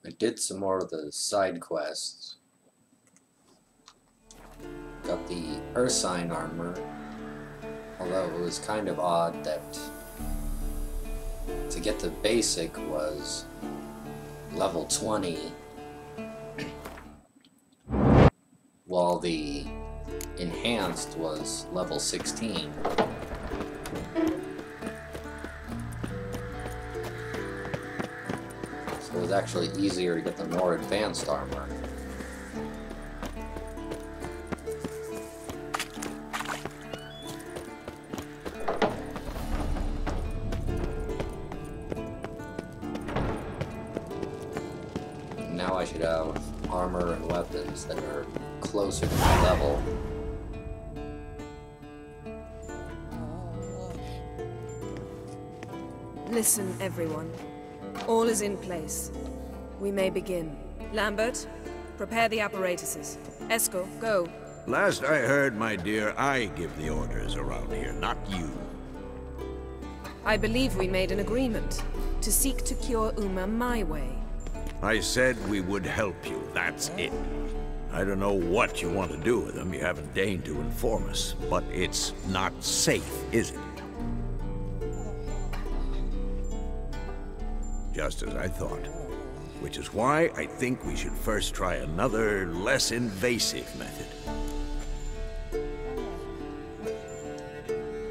I did some more of the side quests. Got the Ursine armor, although it was kind of odd that to get the basic was level 20, while the enhanced was level 16. So it was actually easier to get the more advanced armor. Now I should have armor and weapons that are closer to my level. Listen, everyone. All is in place. We may begin. Lambert, prepare the apparatuses. Esco, go. Last I heard, my dear, I give the orders around here, not you. I believe we made an agreement to seek to cure Uma my way. I said we would help you, that's it. I don't know what you want to do with them, you haven't deigned to inform us, but it's not safe, is it? Just as I thought. Which is why I think we should first try another, less invasive method.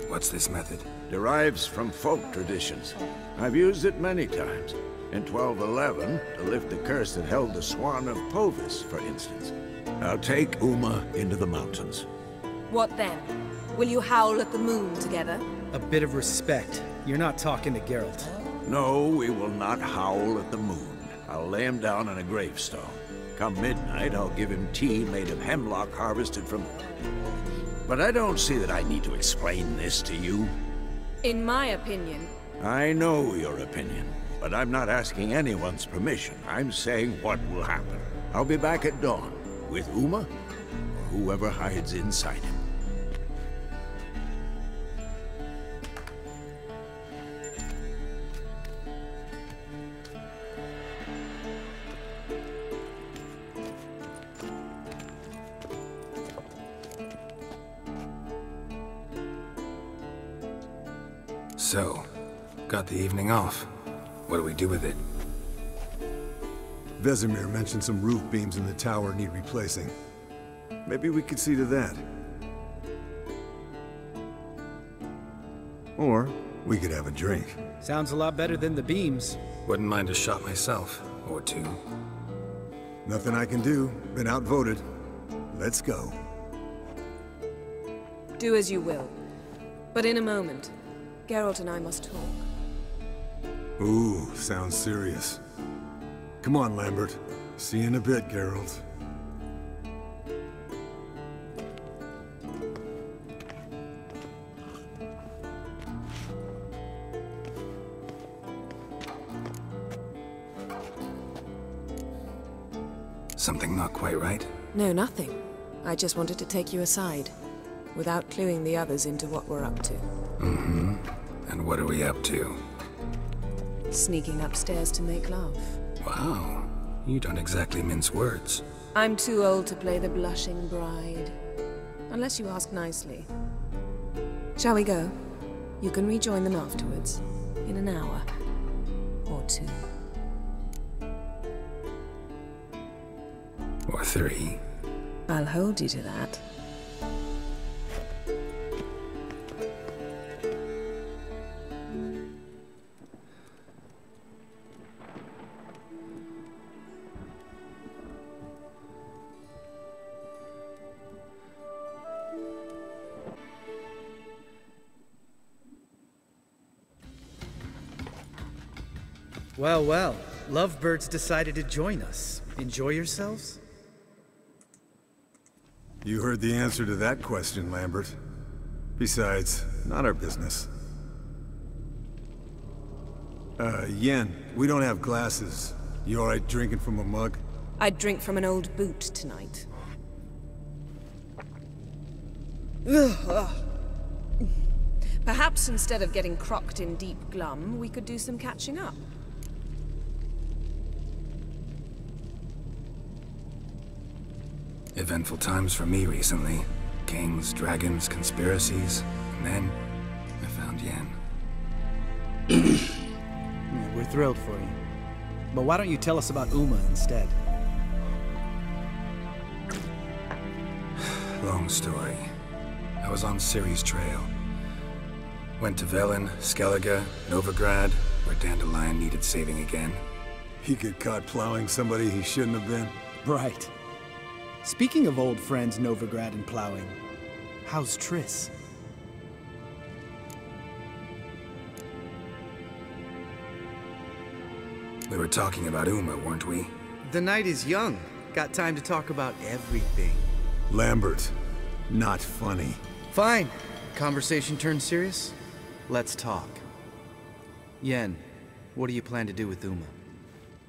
What's this method? Derives from folk traditions. I've used it many times. In 1211, to lift the curse that held the Swan of Povis, for instance. I'll take Uma into the mountains. What then? Will you howl at the moon together? A bit of respect. You're not talking to Geralt. No, we will not howl at the moon. I'll lay him down on a gravestone. Come midnight, I'll give him tea made of hemlock harvested from... But I don't see that I need to explain this to you. In my opinion... I know your opinion, but I'm not asking anyone's permission. I'm saying what will happen. I'll be back at dawn, with Uma, or whoever hides inside him. So, got the evening off. What do we do with it? Vesemir mentioned some roof beams in the tower need replacing. Maybe we could see to that. Or we could have a drink. Sounds a lot better than the beams. Wouldn't mind a shot myself, or two. Nothing I can do. Been outvoted. Let's go. Do as you will. But in a moment, Geralt and I must talk. Ooh, sounds serious. Come on, Lambert. See you in a bit, Geralt. Something not quite right? No, nothing. I just wanted to take you aside, without cluing the others into what we're up to. Mm-hmm. And what are we up to? Sneaking upstairs to make love. Wow. You don't exactly mince words. I'm too old to play the blushing bride. Unless you ask nicely. Shall we go? You can rejoin them afterwards. In an hour. Or two. Or three. I'll hold you to that. Well, well. Lovebirds decided to join us. Enjoy yourselves? You heard the answer to that question, Lambert. Besides, not our business. Yen, we don't have glasses. You alright drinking from a mug? I'd drink from an old boot tonight. Perhaps instead of getting crocked in deep glum, we could do some catching up. Eventful times for me recently. Kings, dragons, conspiracies, and then I found Yen. Yeah, we're thrilled for you. But why don't you tell us about Uma instead? Long story. I was on Ciri's trail. Went to Velen, Skellige, Novigrad, where Dandelion needed saving again. He get caught plowing somebody he shouldn't have been. Right. Speaking of old friends Novigrad and plowing, how's Triss? We were talking about Uma, weren't we? The night is young. Got time to talk about everything. Lambert, not funny. Fine. Conversation turned serious? Let's talk. Yen, what do you plan to do with Uma?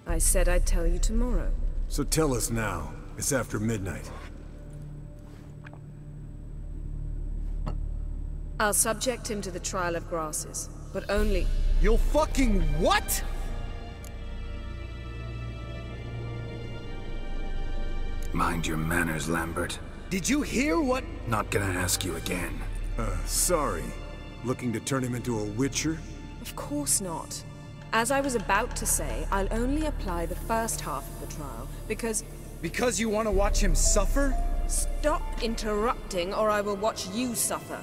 I said I'd tell you tomorrow. So tell us now. It's after midnight. I'll subject him to the trial of grasses, but only... You'll fucking what? Mind your manners, Lambert. Did you hear what? Not gonna ask you again. Sorry. Looking to turn him into a witcher? Of course not. As I was about to say, I'll only apply the first half of the trial, because... Because you want to watch him suffer? Stop interrupting, or I will watch you suffer.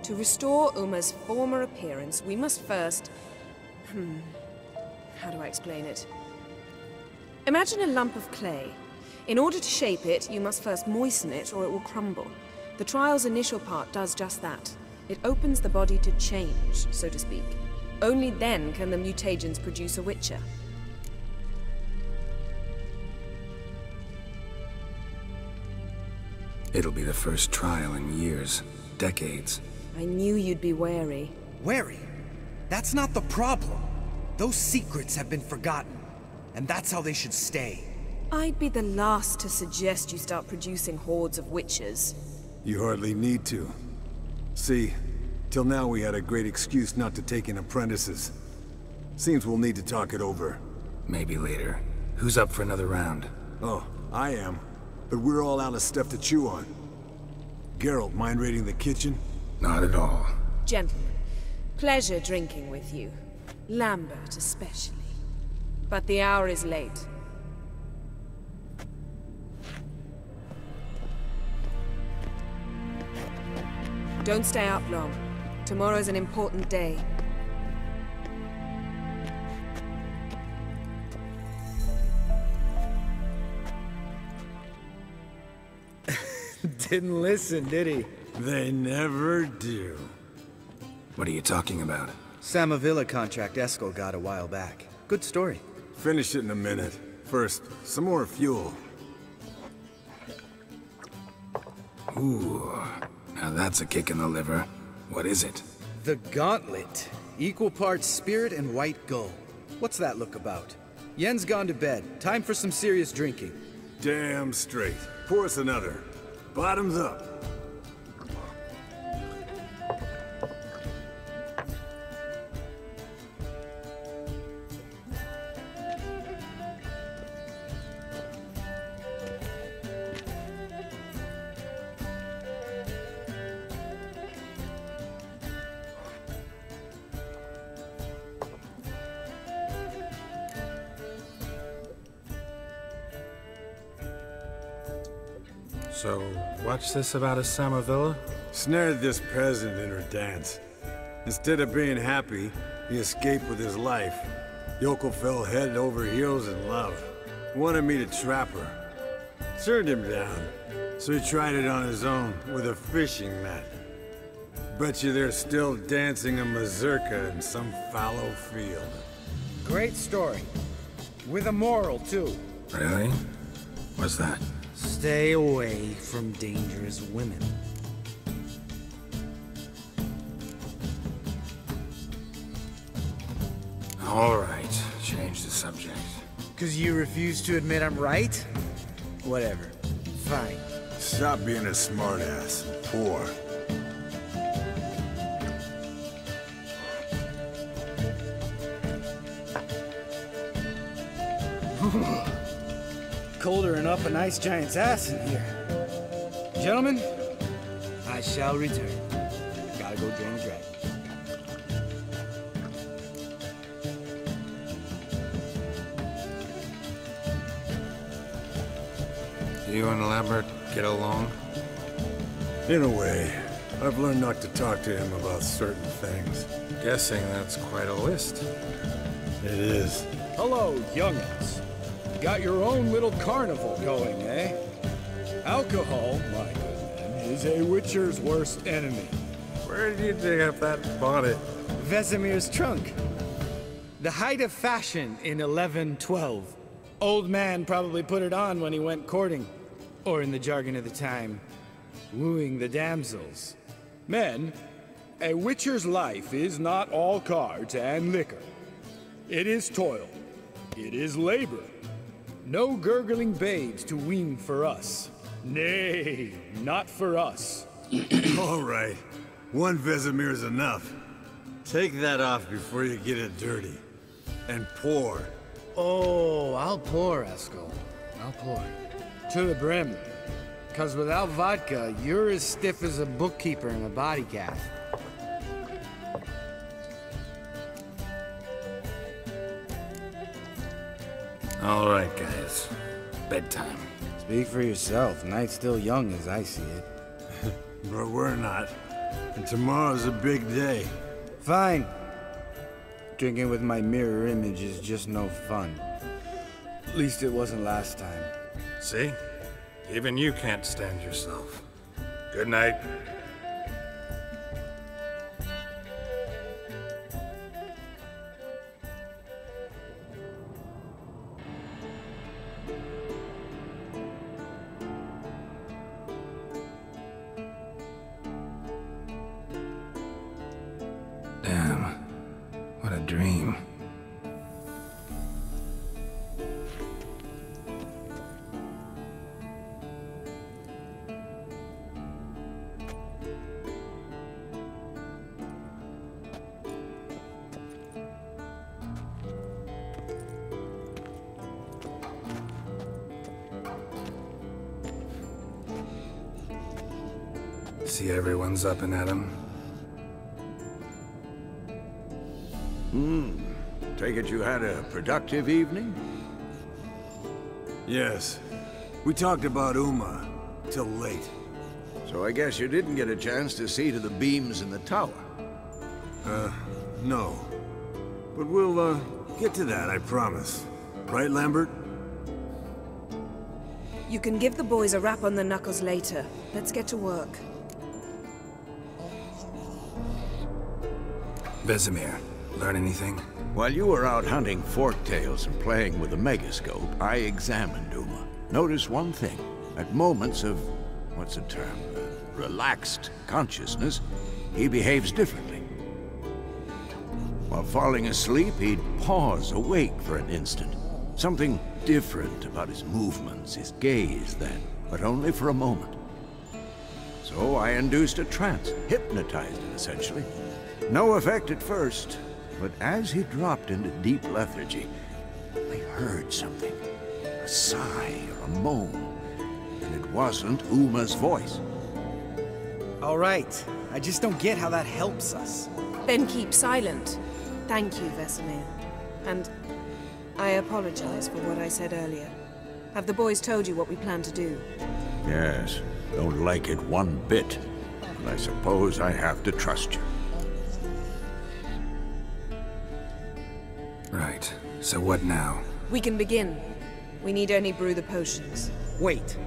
To restore Uma's former appearance, we must first... How do I explain it? Imagine a lump of clay. In order to shape it, you must first moisten it, or it will crumble. The trial's initial part does just that. It opens the body to change, so to speak. Only then can the mutagens produce a witcher. It'll be the first trial in years, decades. I knew you'd be wary. Wary? That's not the problem. Those secrets have been forgotten, and that's how they should stay. I'd be the last to suggest you start producing hordes of witches. You hardly need to. See, till now we had a great excuse not to take in apprentices. Seems we'll need to talk it over. Maybe later. Who's up for another round? Oh, I am. But we're all out of stuff to chew on. Geralt, mind raiding the kitchen? Not at all. Gentlemen, pleasure drinking with you. Lambert especially. But the hour is late. Don't stay up long. Tomorrow's an important day. Didn't listen, did he? They never do. What are you talking about? Samavilla contract Eskel got a while back. Good story. Finish it in a minute. First, some more fuel. Ooh, now that's a kick in the liver. What is it? The Gauntlet. Equal parts spirit and white gold. What's that look about? Yen's gone to bed. Time for some serious drinking. Damn straight. Pour us another. Bottoms up. So, what's this about a Samavilla? Snared this peasant in her dance. Instead of being happy, he escaped with his life. Yokel fell head over heels in love. Wanted me to trap her. Turned him down, so he tried it on his own with a fishing net. Bet you they're still dancing a mazurka in some fallow field. Great story. With a moral, too. Really? What's that? Stay away from dangerous women. All right, change the subject. 'Cause you refuse to admit I'm right? Whatever. Fine. Stop being a smartass. Poor. colder than up an ice giant's ass in here. Gentlemen, I shall return. Gotta go drain the dragon. You and Lambert get along? In a way. I've learned not to talk to him about certain things. Guessing that's quite a list. It is. Hello, young'uns. Got your own little carnival going, eh? Alcohol, my good man, is a witcher's worst enemy. Where did you dig up that bonnet? Vesemir's trunk. The height of fashion in 1112. Old man probably put it on when he went courting. Or in the jargon of the time, wooing the damsels. Men, a witcher's life is not all cards and liquor. It is toil. It is labor. No gurgling babes to wean for us. Nay, not for us. All right. One Vesemir's enough. Take that off before you get it dirty. And pour. Oh, I'll pour, Eskel. I'll pour. To the brim. 'Cause without vodka, you're as stiff as a bookkeeper in a body cast. All right, guys. Bedtime. Speak for yourself. Night's still young as I see it. But we're not. And tomorrow's a big day. Fine. Drinking with my mirror image is just no fun. At least it wasn't last time. See? Even you can't stand yourself. Good night. Damn. What a dream. See everyone's up and at 'em. Take it you had a productive evening? Yes. We talked about Uma till late. So I guess you didn't get a chance to see to the beams in the tower. No. But we'll, get to that, I promise. Right, Lambert? You can give the boys a rap on the knuckles later. Let's get to work. Vesemir, learn anything? While you were out hunting forktails and playing with the megascope, I examined Uma. Noticed one thing. At moments of, what's the term, relaxed consciousness, he behaves differently. While falling asleep, he'd pause awake for an instant. Something different about his movements, his gaze then, but only for a moment. So I induced a trance, hypnotized it essentially. No effect at first, but as he dropped into deep lethargy, I heard something. A sigh or a moan, and it wasn't Uma's voice. All right. I just don't get how that helps us. Then keep silent. Thank you, Vesemir. And I apologize for what I said earlier. Have the boys told you what we plan to do? Yes, don't like it one bit, but I suppose I have to trust you. Right. So what now? We can begin. We need only brew the potions. Wait.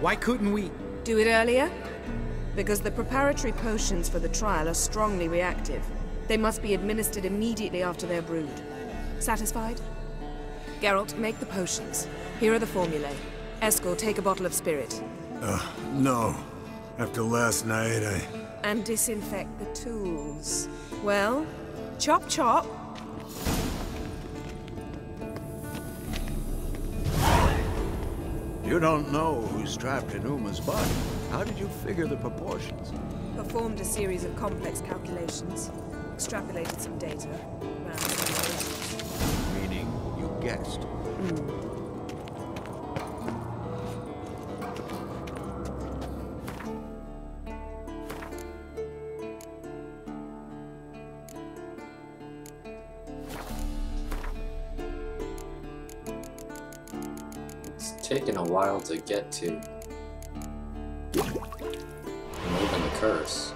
Why couldn't we? Do it earlier? Because the preparatory potions for the trial are strongly reactive. They must be administered immediately after they're brewed. Satisfied? Geralt, make the potions. Here are the formulae. Eskel, take a bottle of spirit. No. After last night, And disinfect the tools. Well, chop chop. You don't know who's trapped in Uma's body. How did you figure the proportions? Performed a series of complex calculations. Extrapolated some data. Ran some equations. Meaning, you guessed. taken a while to get to. Removing the curse.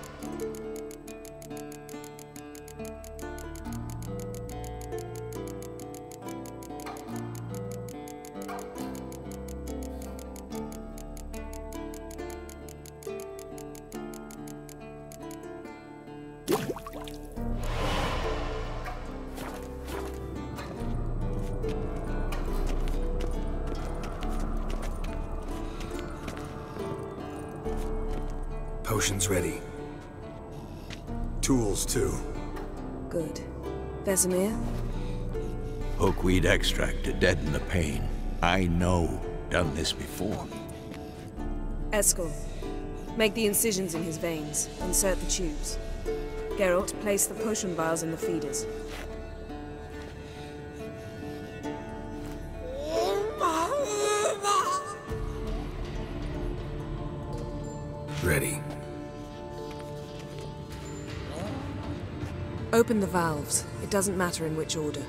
Potion's ready. Tools, too. Good. Vesemir? Hookweed extract to deaden the pain. I know. Done this before. Eskel. Make the incisions in his veins. Insert the tubes. Geralt, place the potion vials in the feeders. Ready. Open the valves. It doesn't matter in which order.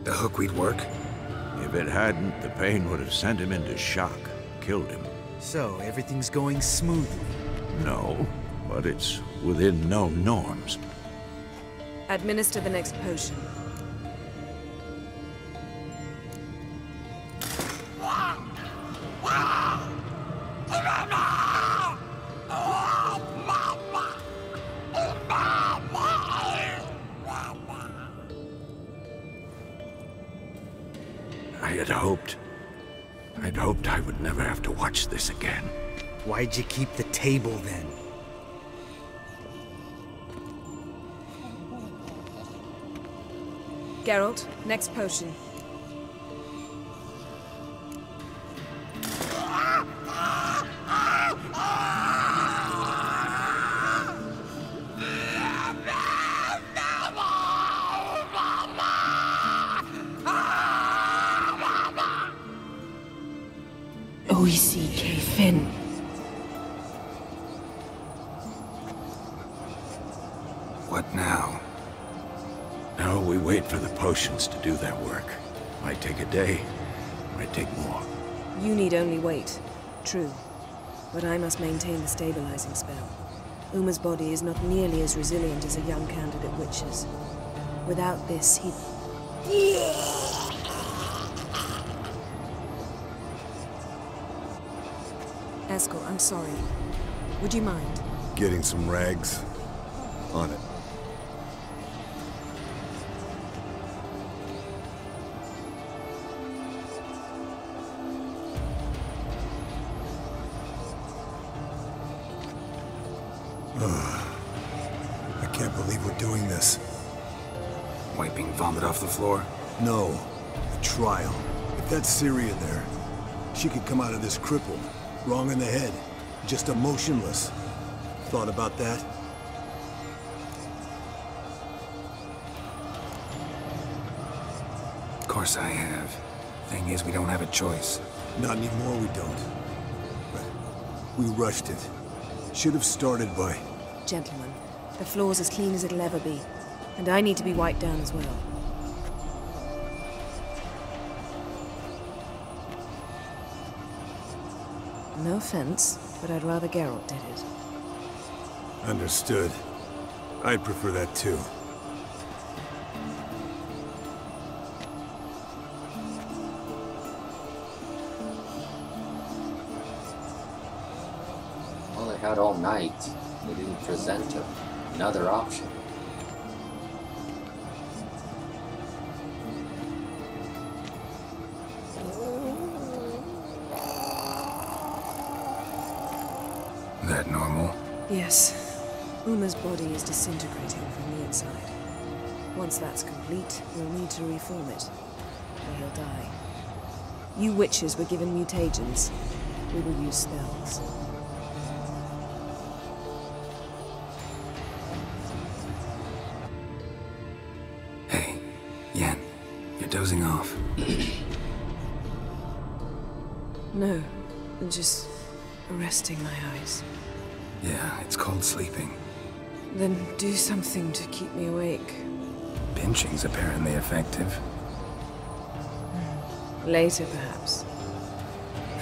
The hookweed work? If it hadn't, the pain would have sent him into shock, killed him. So, everything's going smoothly. No, but it's within known norms. Administer the next potion. I'd hoped I would never have to watch this again. Why'd you keep the table then? Geralt, next potion. Fin. What now? Now we wait for the potions to do their work. Might take a day, might take more. You need only wait. True. But I must maintain the stabilizing spell. Uma's body is not nearly as resilient as a young candidate witch's. Without this, he... Eskel, I'm sorry. Would you mind? Getting some rags? On it. I can't believe we're doing this. Wiping vomit off the floor? No. The trial. If that's Ciri in there, she could come out of this crippled. Wrong in the head. Just emotionless. Thought about that? Of course I have. Thing is, we don't have a choice. Not anymore, we don't. But we rushed it. Should have started by... Gentlemen, the floor's as clean as it'll ever be. And I need to be wiped down as well. No offense, but I'd rather Geralt did it. Understood. I'd prefer that too. Well, they had all night. They didn't present another option. That normal? Yes. Uma's body is disintegrating from the inside. Once that's complete, we'll need to reform it, or he'll die. You witches were given mutagens. We will use spells. Hey, Yen, you're dozing off? No, just resting my eyes. Yeah, it's called sleeping. Then do something to keep me awake. Pinching's apparently effective. Later, perhaps.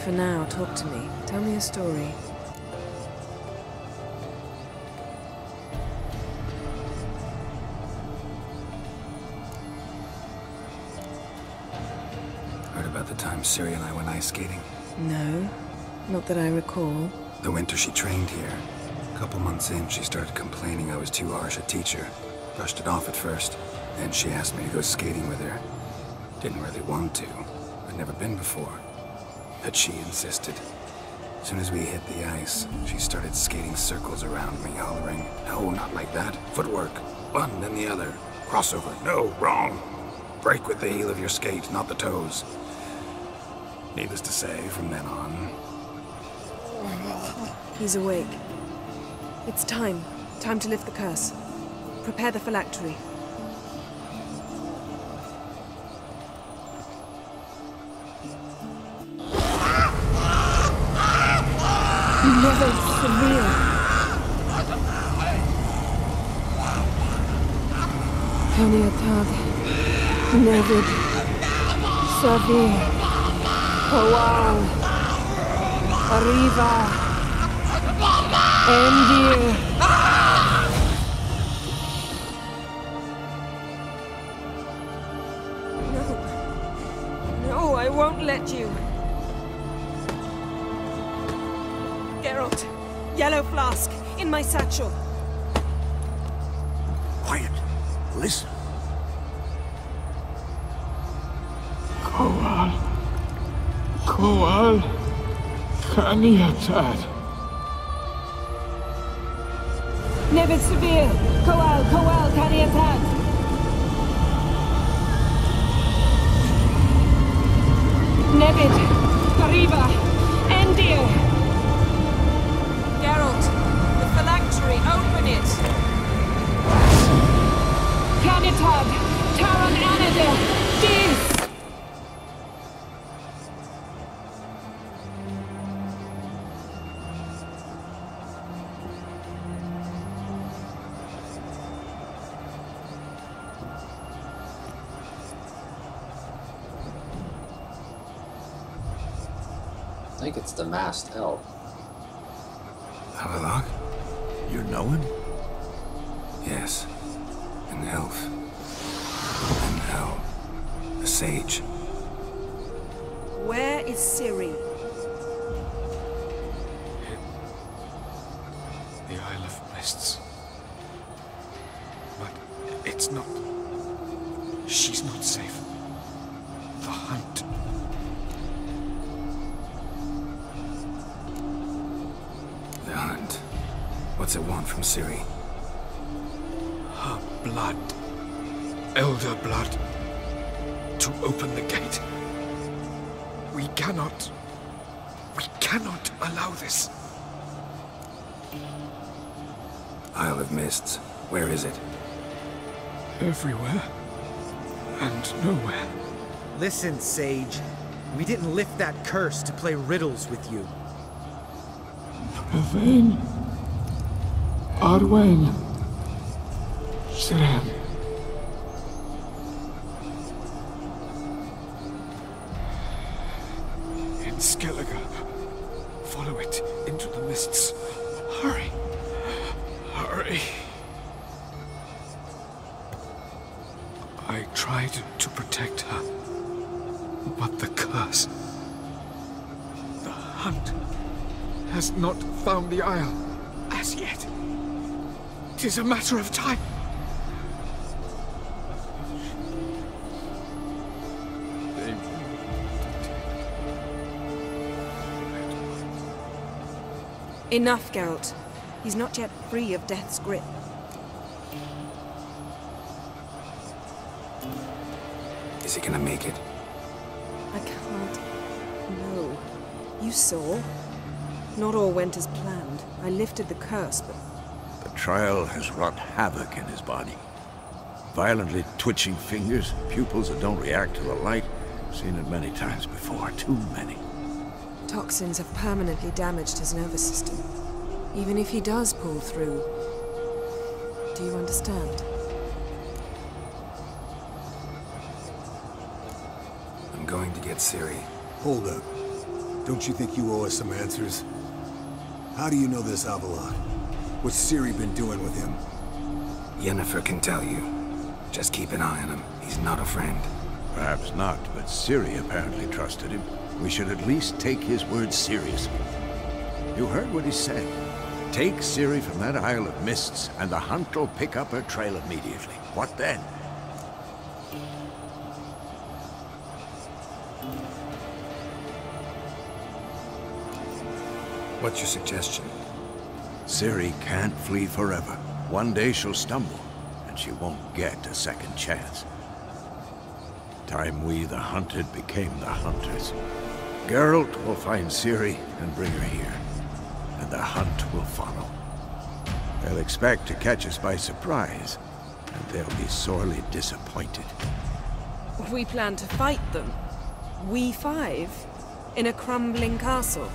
For now, talk to me. Tell me a story. Heard about the time Ciri and I went ice skating? No, not that I recall. The winter she trained here. A couple months in, she started complaining I was too harsh a teacher. Brushed it off at first. Then she asked me to go skating with her. Didn't really want to. I'd never been before. But she insisted. As soon as we hit the ice, she started skating circles around me, hollering, "No, not like that. Footwork. One, then the other. Crossover. No, wrong. Break with the heel of your skate, not the toes." Needless to say, from then on... He's awake. It's time. Time to lift the curse. Prepare the phylactery. Never severe. Kaniatad. Nevid. Savir. Hawal. Arriva. Endir. No, I won't let you. Geralt, yellow flask, in my satchel. Quiet. Listen. Koal. Kaniatad. Nevid Severe. Koal, Kaniatad. Nevid. Arriva. Endir. Geralt, the phylactery, open it. Kaniatad. Taran Anadir. Dis. I think it's the masked elf. Havelock? You know him? Yes. An elf. And hell. A sage. Where is Ciri? The Isle of Mists. But it's not... She's not safe. The hunt. The hunt. What's it want from Ciri? Her blood. Elder blood. To open the gate. We cannot allow this. Isle of Mists. Where is it? Everywhere. And nowhere. Listen, Sage. We didn't lift that curse to play riddles with you. Yvain. Arwen. Siren. In Skellige. Follow it into the mists. Hurry. Hurry. I tried to protect her. But the curse... The hunt... has not found the Isle as yet. 'Tis a matter of time. Enough, Geralt. He's not yet free of death's grip. Is he gonna make it? I can't. No. You saw. Not all went as planned. I lifted the curse, but... The trial has wrought havoc in his body. Violently twitching fingers, pupils that don't react to the light. Seen it many times before, too many. Toxins have permanently damaged his nervous system. Even if he does pull through, do you understand? I'm going to get Ciri. Hold up. Don't you think you owe us some answers? How do you know this Avalon? What's Ciri been doing with him? Yennefer can tell you. Just keep an eye on him. He's not a friend. Perhaps not, but Ciri apparently trusted him. We should at least take his words seriously. You heard what he said. Take Ciri from that Isle of Mists, and the hunt will pick up her trail immediately. What then? What's your suggestion? Ciri can't flee forever. One day she'll stumble, and she won't get a second chance. Time we, the hunted, became the hunters. Geralt will find Ciri and bring her here, and the hunt will follow. They'll expect to catch us by surprise, and they'll be sorely disappointed. We plan to fight them. We five? In a crumbling castle?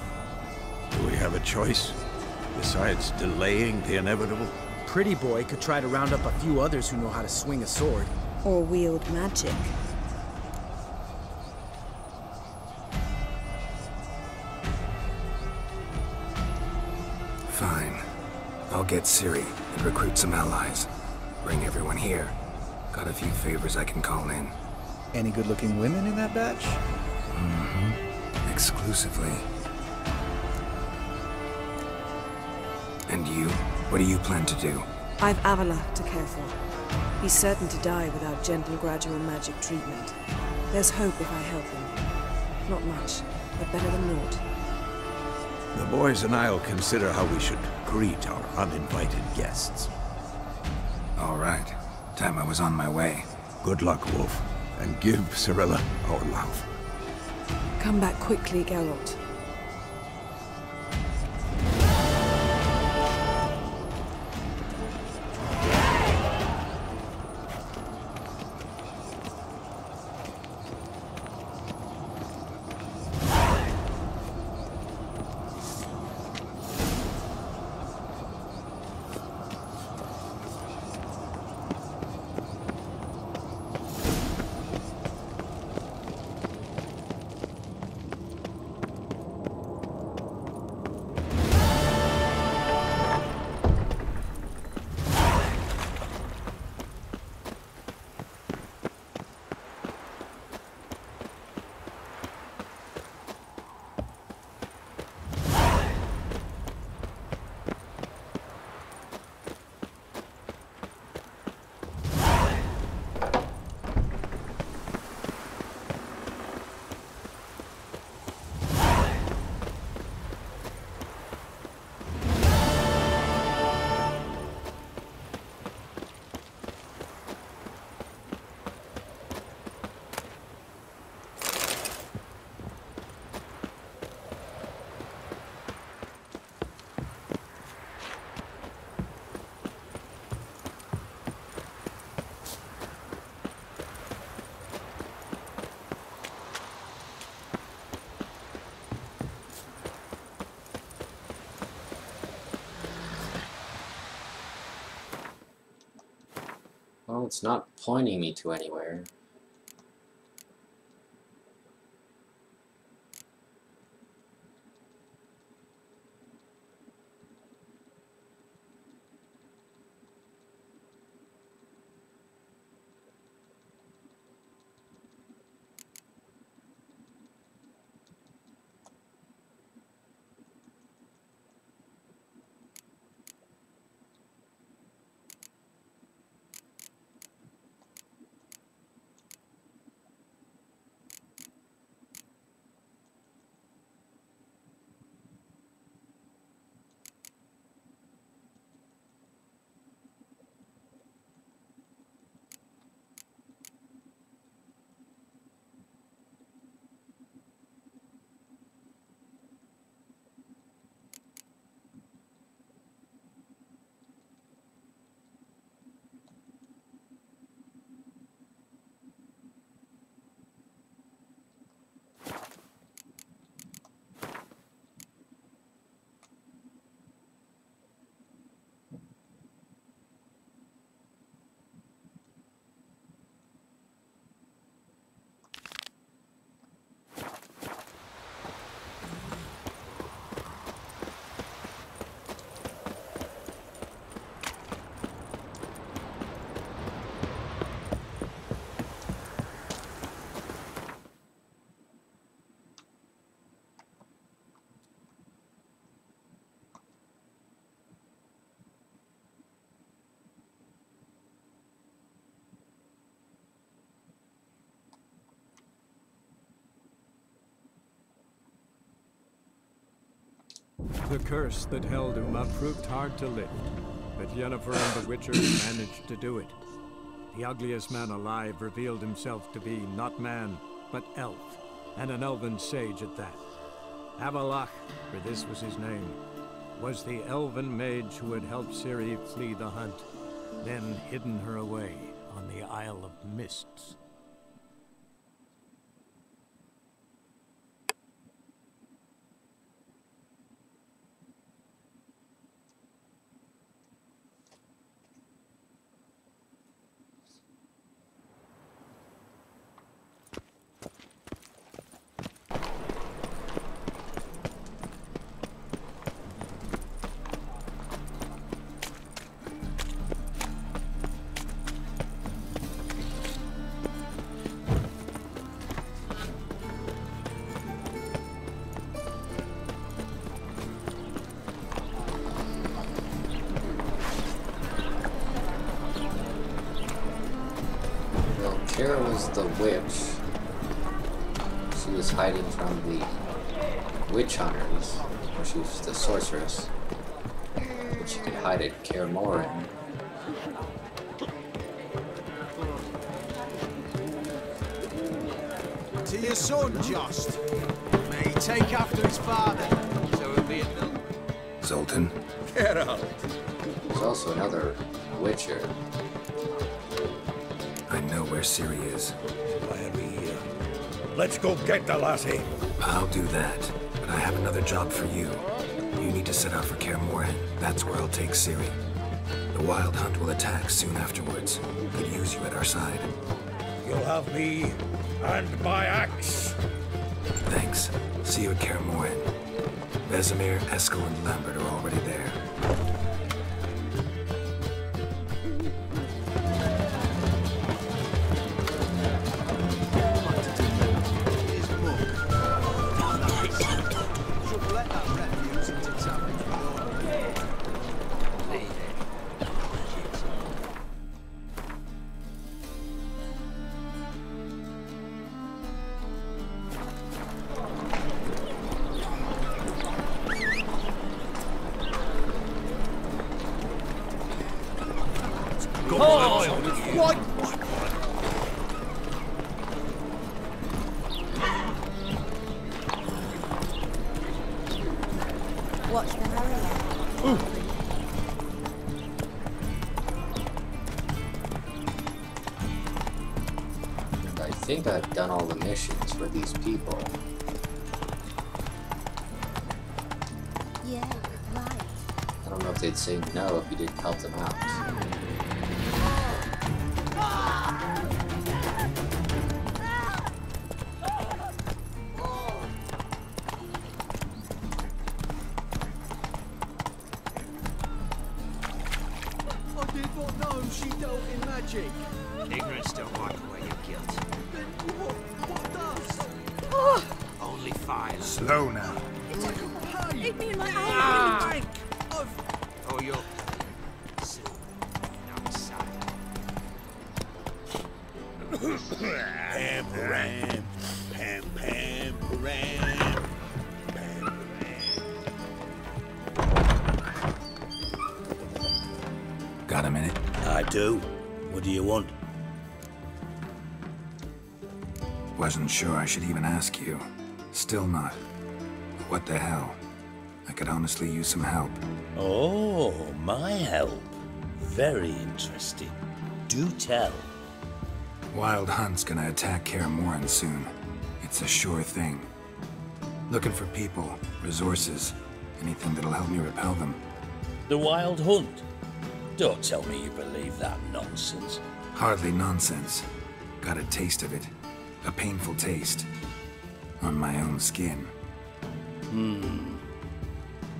Do we have a choice, besides delaying the inevitable? Pretty Boy could try to round up a few others who know how to swing a sword. Or wield magic. Fine. I'll get Ciri and recruit some allies. Bring everyone here. Got a few favors I can call in. Any good-looking women in that batch? Mm-hmm. Exclusively. And you? What do you plan to do? I've Avala to care for. He's certain to die without gentle, gradual magic treatment. There's hope if I help him. Not much, but better than naught. The boys and I'll consider how we should greet our uninvited guests. All right. Time I was on my way. Good luck, Wolf, and give Cirilla our love. Come back quickly, Geralt. Well, it's not pointing me to anywhere. The curse that held Uma proved hard to lift, but Yennefer and the Witcher managed to do it. The ugliest man alive revealed himself to be not man, but elf, and an elven sage at that. Avalach, for this was his name, was the elven mage who had helped Ciri flee the hunt, then hidden her away on the Isle of Mists. Kaer was the witch. She was hiding from the witch hunters, or she was the sorceress. But she could hide at Kaer Morhen. To your son, Jost. May he take after his father. So it'll be a little... Zoltan? Get out. There's also another witcher. I know where Ciri is. Why are we here? Let's go get the lassie. I'll do that, but I have another job for you. You need to set out for Kaer Morhen. That's where I'll take Ciri. The Wild Hunt will attack soon afterwards. Could use you at our side. You'll have me and my axe. Thanks. See you at Kaer Morhen. Vesemir, Eskel, and Lambert are already there. Watch the hurry. And I think I've done all the missions for these people. Yeah, right. I don't know if they'd say no if you didn't help them out. I did not know she dealt in magic. Ignorance don't wipe away your guilt. Then what does? Only fire. Slow now. Leave me in my eye. Oh, you're soon outside. Pam, ram, pam, pam, ram, pam, Got a minute? I do. What do you want? Wasn't sure I should even ask you. Still not. But what the hell? I could honestly use some help. Oh, my help. Very interesting. Do tell. Wild Hunt's gonna attack Kaer Morhen soon. It's a sure thing. Looking for people, resources, anything that'll help me repel them. The Wild Hunt? Don't tell me you believe that nonsense. Hardly nonsense. Got a taste of it. A painful taste. On my own skin.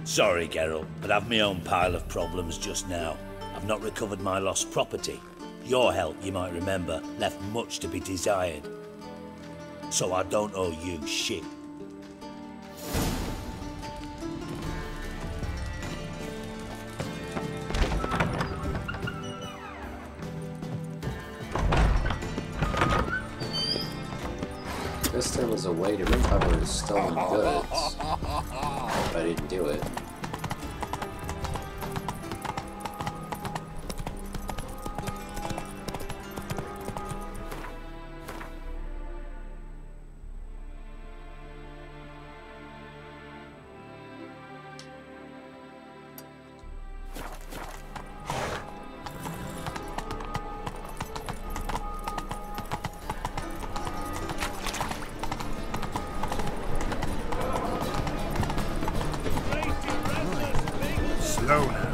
Sorry, Geralt, but I've my own pile of problems just now. I've not recovered my lost property. Your help, you might remember, left much to be desired. So I don't owe you shit. Guess there was a way to recover his stolen goods. I didn't do it. Slow now.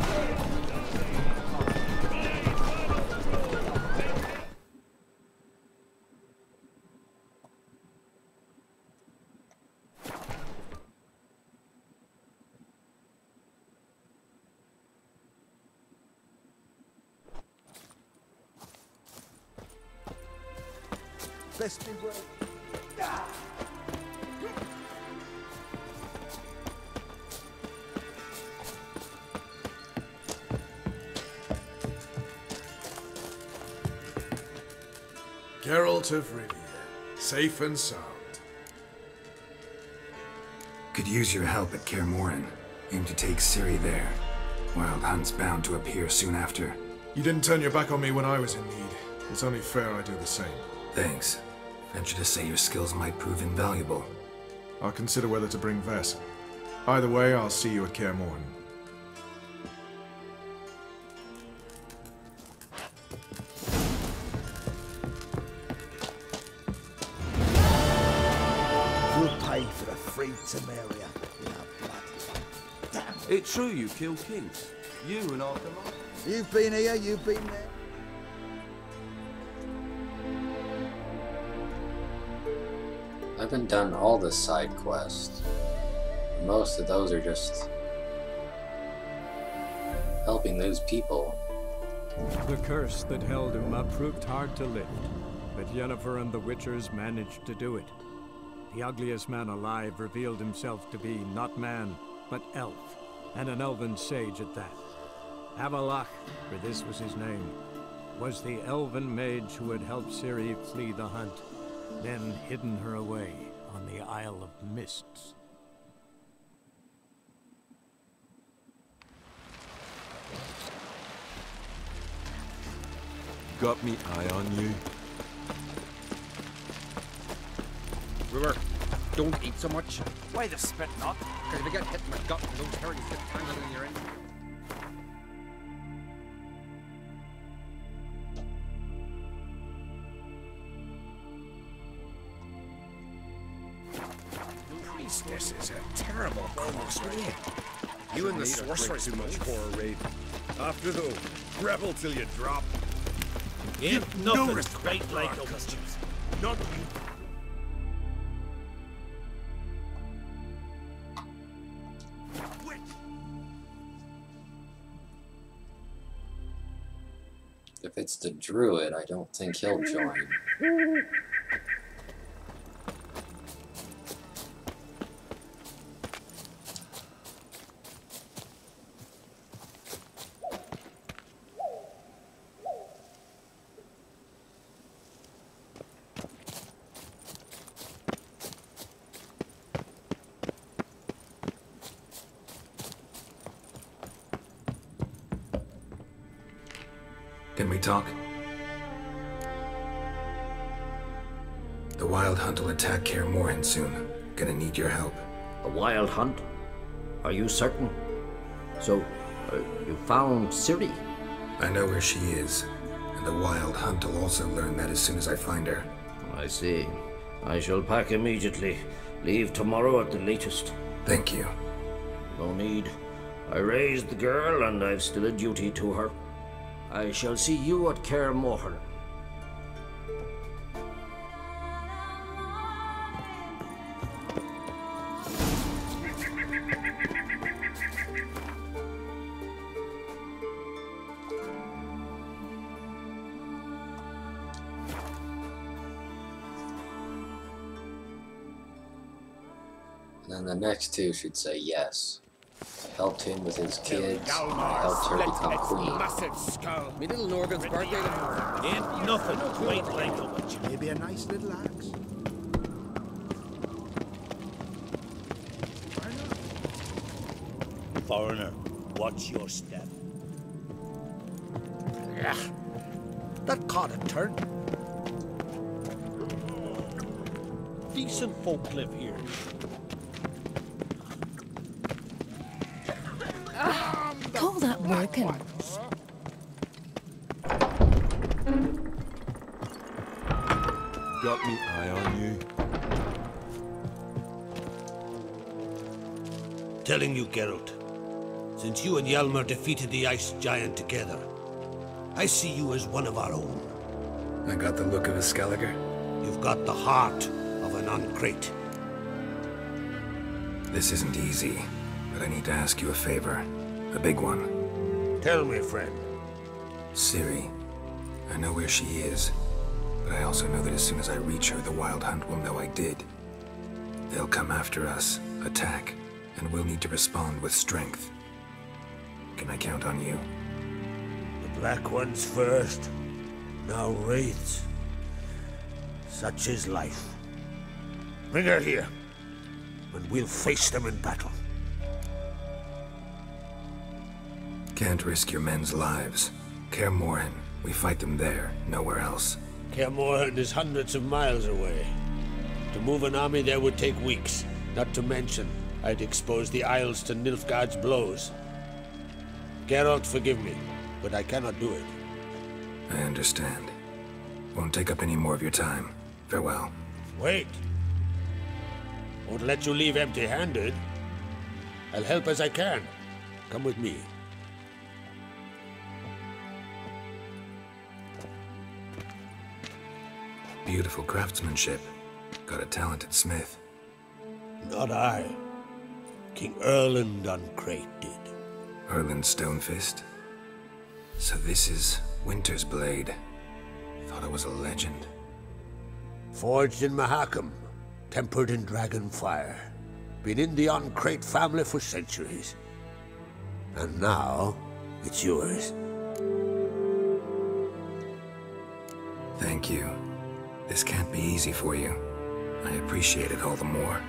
Best be well. Geralt of Rivia, safe and sound. Could use your help at Kaer Morhen. Aim to take Ciri there. Wild Hunt's bound to appear soon after. You didn't turn your back on me when I was in need. It's only fair I do the same. Thanks. Venture to say your skills might prove invaluable. I'll consider whether to bring Vess. Either way, I'll see you at Kaer Morhen. We'll pay for the free Temeria in our blood. Damn. It's true you killed kings. You and Arthur. You've been here, you've been there. I haven't done all the side quests. Most of those are just helping those people. The curse that held him up proved hard to lift, but Yennefer and the Witchers managed to do it. The ugliest man alive revealed himself to be not man, but elf, and an elven sage at that. Avalach, for this was his name, was the elven mage who had helped Ciri flee the hunt, then hidden her away on the Isle of Mists. Got me eye on you. Brewer, don't eat so much. Why the spit not? Because if you get hit in the gut and those herrings get tangled in your engine. This is a terrible course, really. You and the sorceress too much horror raid. After though, rebel till you drop. Ain't nothing quite like a witch. Not you. If it's the druid, I don't think he'll join. Can we talk? The Wild Hunt will attack Kaer Morhen soon. Gonna need your help. A wild hunt? Are you certain? So, you found Ciri? I know where she is, and the Wild Hunt will also learn that as soon as I find her. I see. I shall pack immediately. Leave tomorrow at the latest. Thank you. No need. I raised the girl, and I've still a duty to her. I shall see you at Kaer Morhen. And then the next two should say yes. Helped him with his kids, and I helped her become queen. Massive skull. Me little Norgan's birthday tomorrow. Ain't nothing quite like a witch. Maybe a nice little axe. Foreigner, watch your step. Yeah, that caught a turn. Decent folk live here. Call that working? Got me eye on you. Telling you, Geralt, since you and Hjalmar defeated the Ice Giant together, I see you as one of our own. I got the look of a Skelliger. You've got the heart of an Uncrate. This isn't easy, but I need to ask you a favor. A big one. Tell me, friend. Ciri. I know where she is, but I also know that as soon as I reach her, the Wild Hunt will know I did. They'll come after us, attack, and we'll need to respond with strength. Can I count on you? The Black Ones first, now Wraiths. Such is life. Bring her here, and we'll face them in battle. Can't risk your men's lives. Kaer Morhen. We fight them there, nowhere else. Kaer Morhen is hundreds of miles away. To move an army there would take weeks. Not to mention, I'd expose the Isles to Nilfgaard's blows. Geralt, forgive me, but I cannot do it. I understand. Won't take up any more of your time. Farewell. Wait. Won't let you leave empty-handed. I'll help as I can. Come with me. Beautiful craftsmanship. Got a talented smith. Not I. King Erland Uncrate did. Erland Stonefist? So this is Winter's Blade. Thought I was a legend. Forged in Mahakam, tempered in dragon fire. Been in the Uncrate family for centuries. And now, it's yours. Thank you. This can't be easy for you. I appreciate it all the more.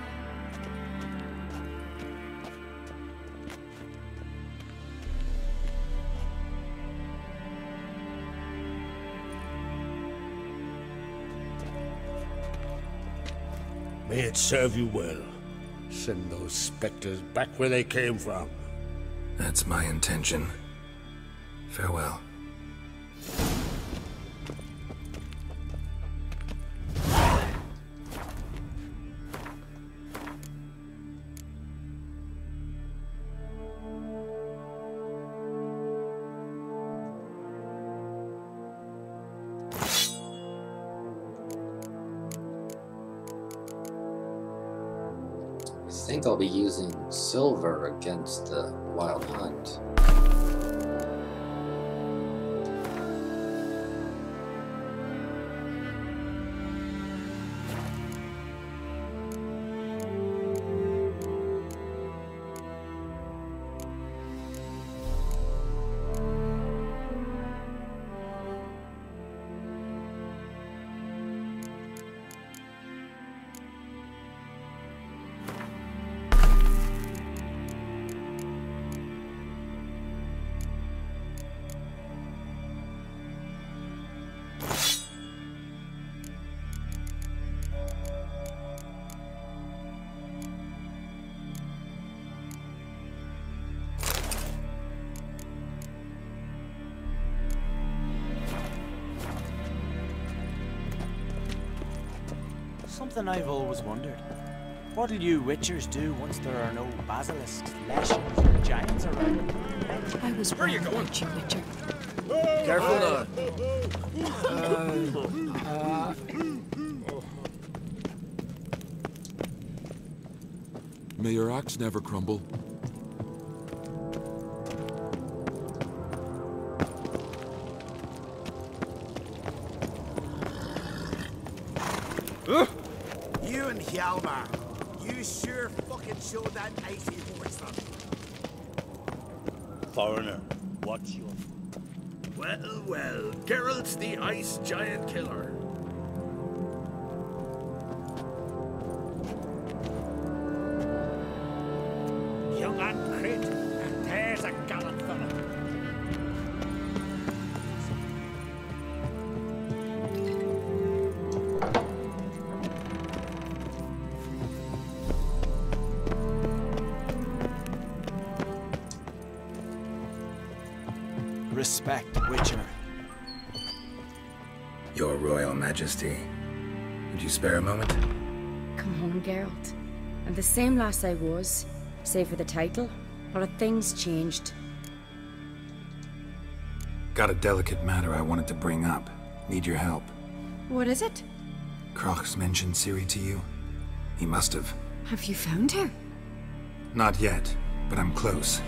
May it serve you well. Send those specters back where they came from. That's my intention. Farewell. I think I'll be using silver against the Wild Hunt. Something I've always wondered. What'll you witchers do once there are no basilisks, leshens, or giants around? I was where are you going, you witcher? Careful May your axe never crumble. You and Hjalmar, you sure fucking showed that icy horse up. Foreigner, watch your... Well, well, Geralt's the Ice Giant Killer. Young Uncrate, and respect, Witcher. Your Royal Majesty. Would you spare a moment? Come on, Geralt. I'm the same lass I was, save for the title. A lot of things changed. Got a delicate matter I wanted to bring up. Need your help. What is it? Croc's mentioned Ciri to you? He must have. Have you found her? Not yet, but I'm close.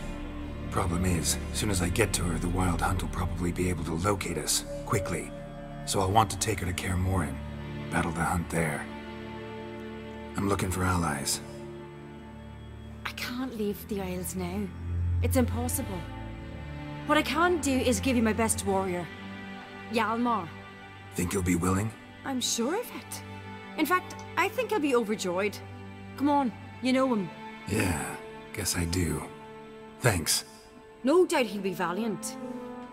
Problem is, as soon as I get to her, the Wild Hunt will probably be able to locate us, quickly. So I'll want to take her to Kaer Morhen. Battle the hunt there. I'm looking for allies. I can't leave the Isles now. It's impossible. What I can do is give you my best warrior, Hjalmar. Think you'll be willing? I'm sure of it. In fact, I think he'll be overjoyed. Come on, you know him. Yeah, guess I do. Thanks. No doubt he'll be valiant.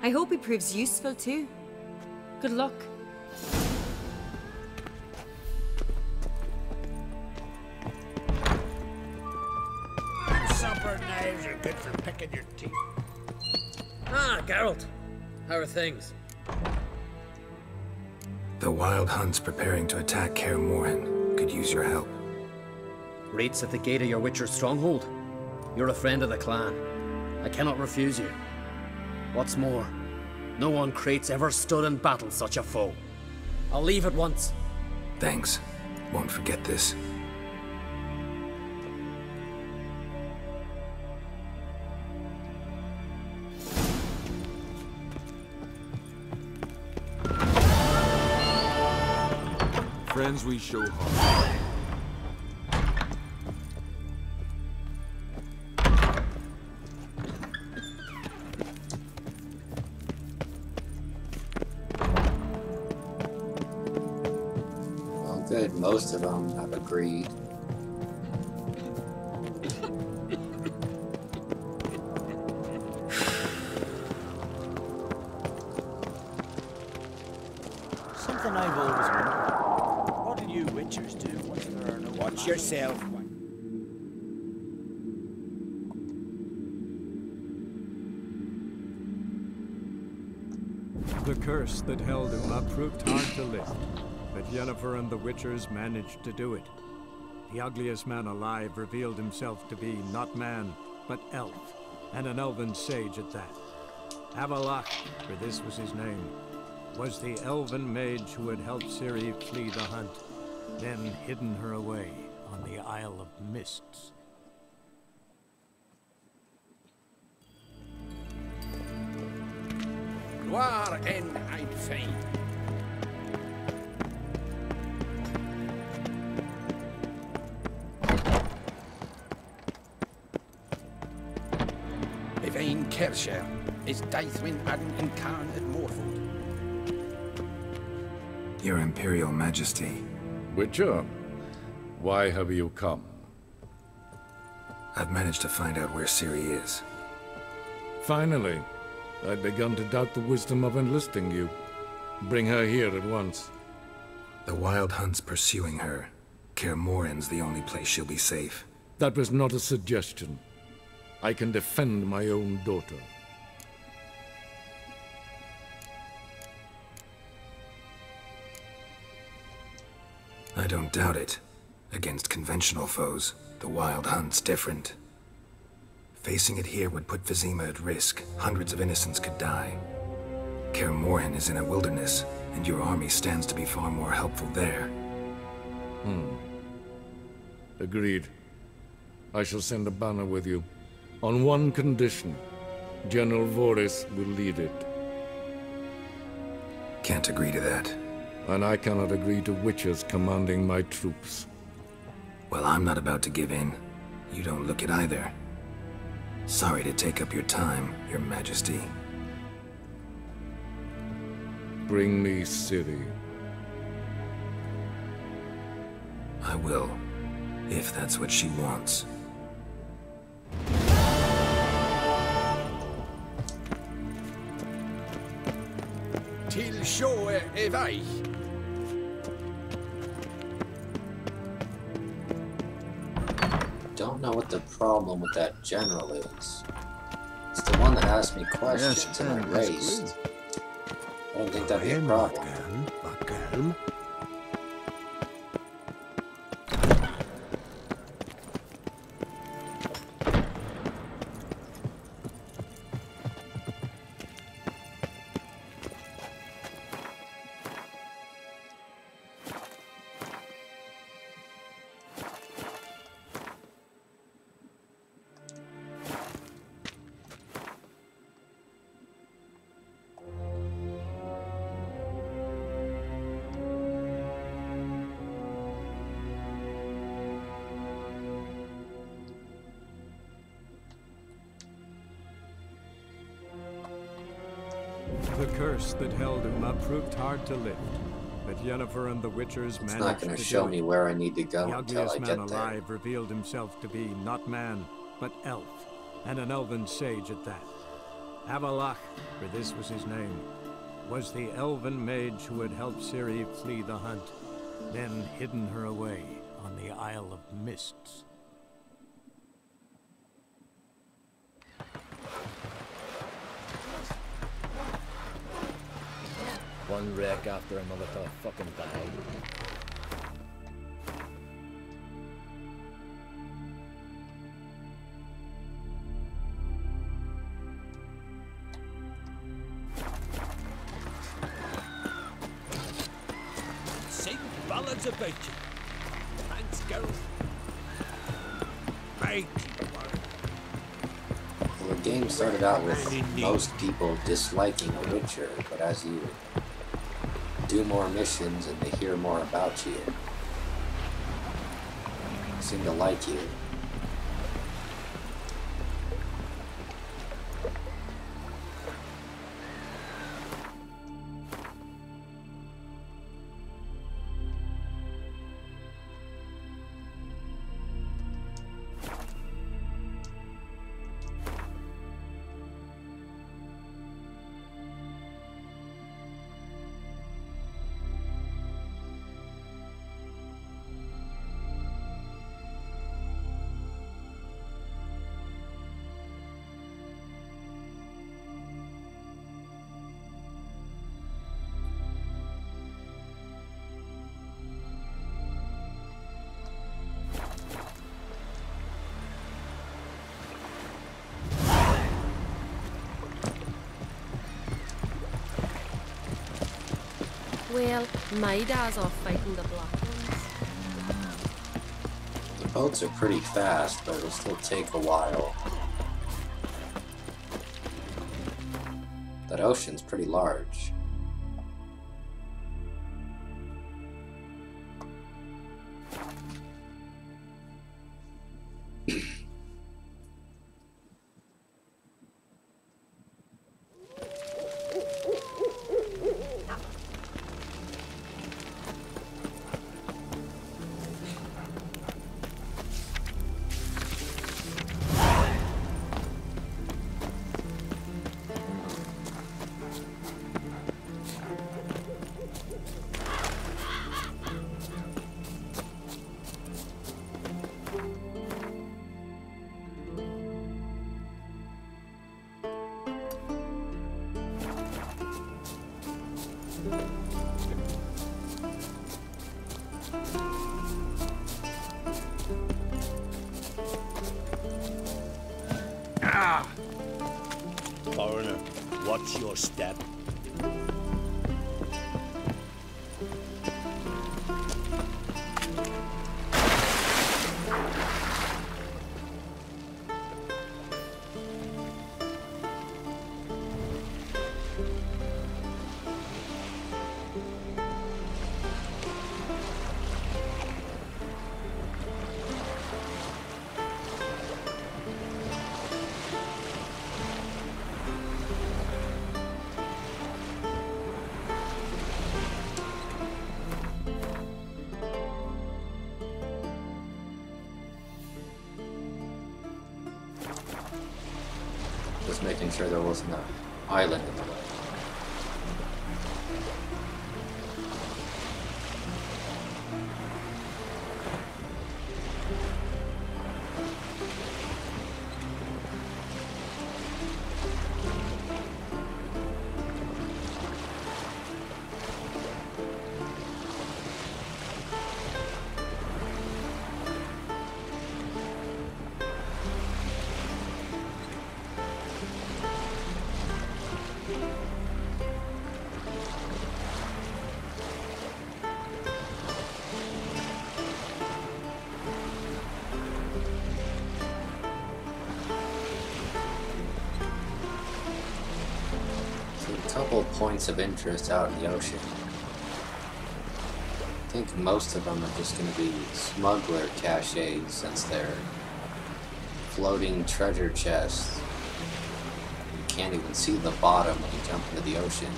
I hope he proves useful too. Good luck. Supper knives are good for picking your teeth. Ah, Geralt. How are things? The Wild Hunt's preparing to attack Kaer Morhen. Could use your help. Raid's at the gate of your Witcher stronghold. You're a friend of the clan. I cannot refuse you. What's more, no one Crate's ever stood in battle such a foe. I'll leave at once. Thanks. Won't forget this. Friends we show heart. Well, good. Most of them have agreed. Something I've always wondered. What do you Witchers do once there are no... Watch yourself. The curse that held him up proved hard to lift, but Yennefer and the Witchers managed to do it. The ugliest man alive revealed himself to be not man, but elf, and an elven sage at that. Avalach, for this was his name, was the elven mage who had helped Ciri flee the hunt, then hidden her away on the Isle of Mists. War en ein Fein. Evain Kersher is Daithwin Adden and Khan at Morford. Your Imperial Majesty. Witcher, why have you come? I've managed to find out where Ciri is. Finally. I'd begun to doubt the wisdom of enlisting you. Bring her here at once. The Wild Hunt's pursuing her. Kaer Morhen's the only place she'll be safe. That was not a suggestion. I can defend my own daughter. I don't doubt it. Against conventional foes, the Wild Hunt's different. Facing it here would put Vizima at risk. Hundreds of innocents could die. Kaer Morhen is in a wilderness, and your army stands to be far more helpful there. Agreed. I shall send a banner with you. On one condition. General Voris will lead it. Can't agree to that. And I cannot agree to Witchers commanding my troops. Well, I'm not about to give in. You don't look it either. Sorry to take up your time, Your Majesty. Bring me Ciri. I will, if that's what she wants. Till show evai. Don't know what the problem with that general is. It's the one one that asked me questions and I raced. I don't think that'd be a problem. The curse that held him up proved hard to lift, but Yennefer and the Witchers It's managed not going to to show do me it. where I need to go The until I ugliest man get there. alive revealed himself to be not man, but elf, and an elven sage at that. Avalach, for this was his name, was the elven mage who had helped Ciri flee the hunt, then hidden her away on the Isle of Mists. One wreck after another till I fucking died. Sing ballads about you. Thanks, girl. Thank you. Well, the game started out with most people disliking a Witcher, but as you do more missions and they hear more about you, they seem to like you. Well, my dad's off fighting the black ones. The boats are pretty fast, but it'll still take a while. That ocean's pretty large. Foreigner, watch your step. Just making sure there wasn't an island in the way. points of interest out in the ocean. I think most of them are just going to be smuggler caches, since they're floating treasure chests. You can't even see the bottom when you jump into the ocean.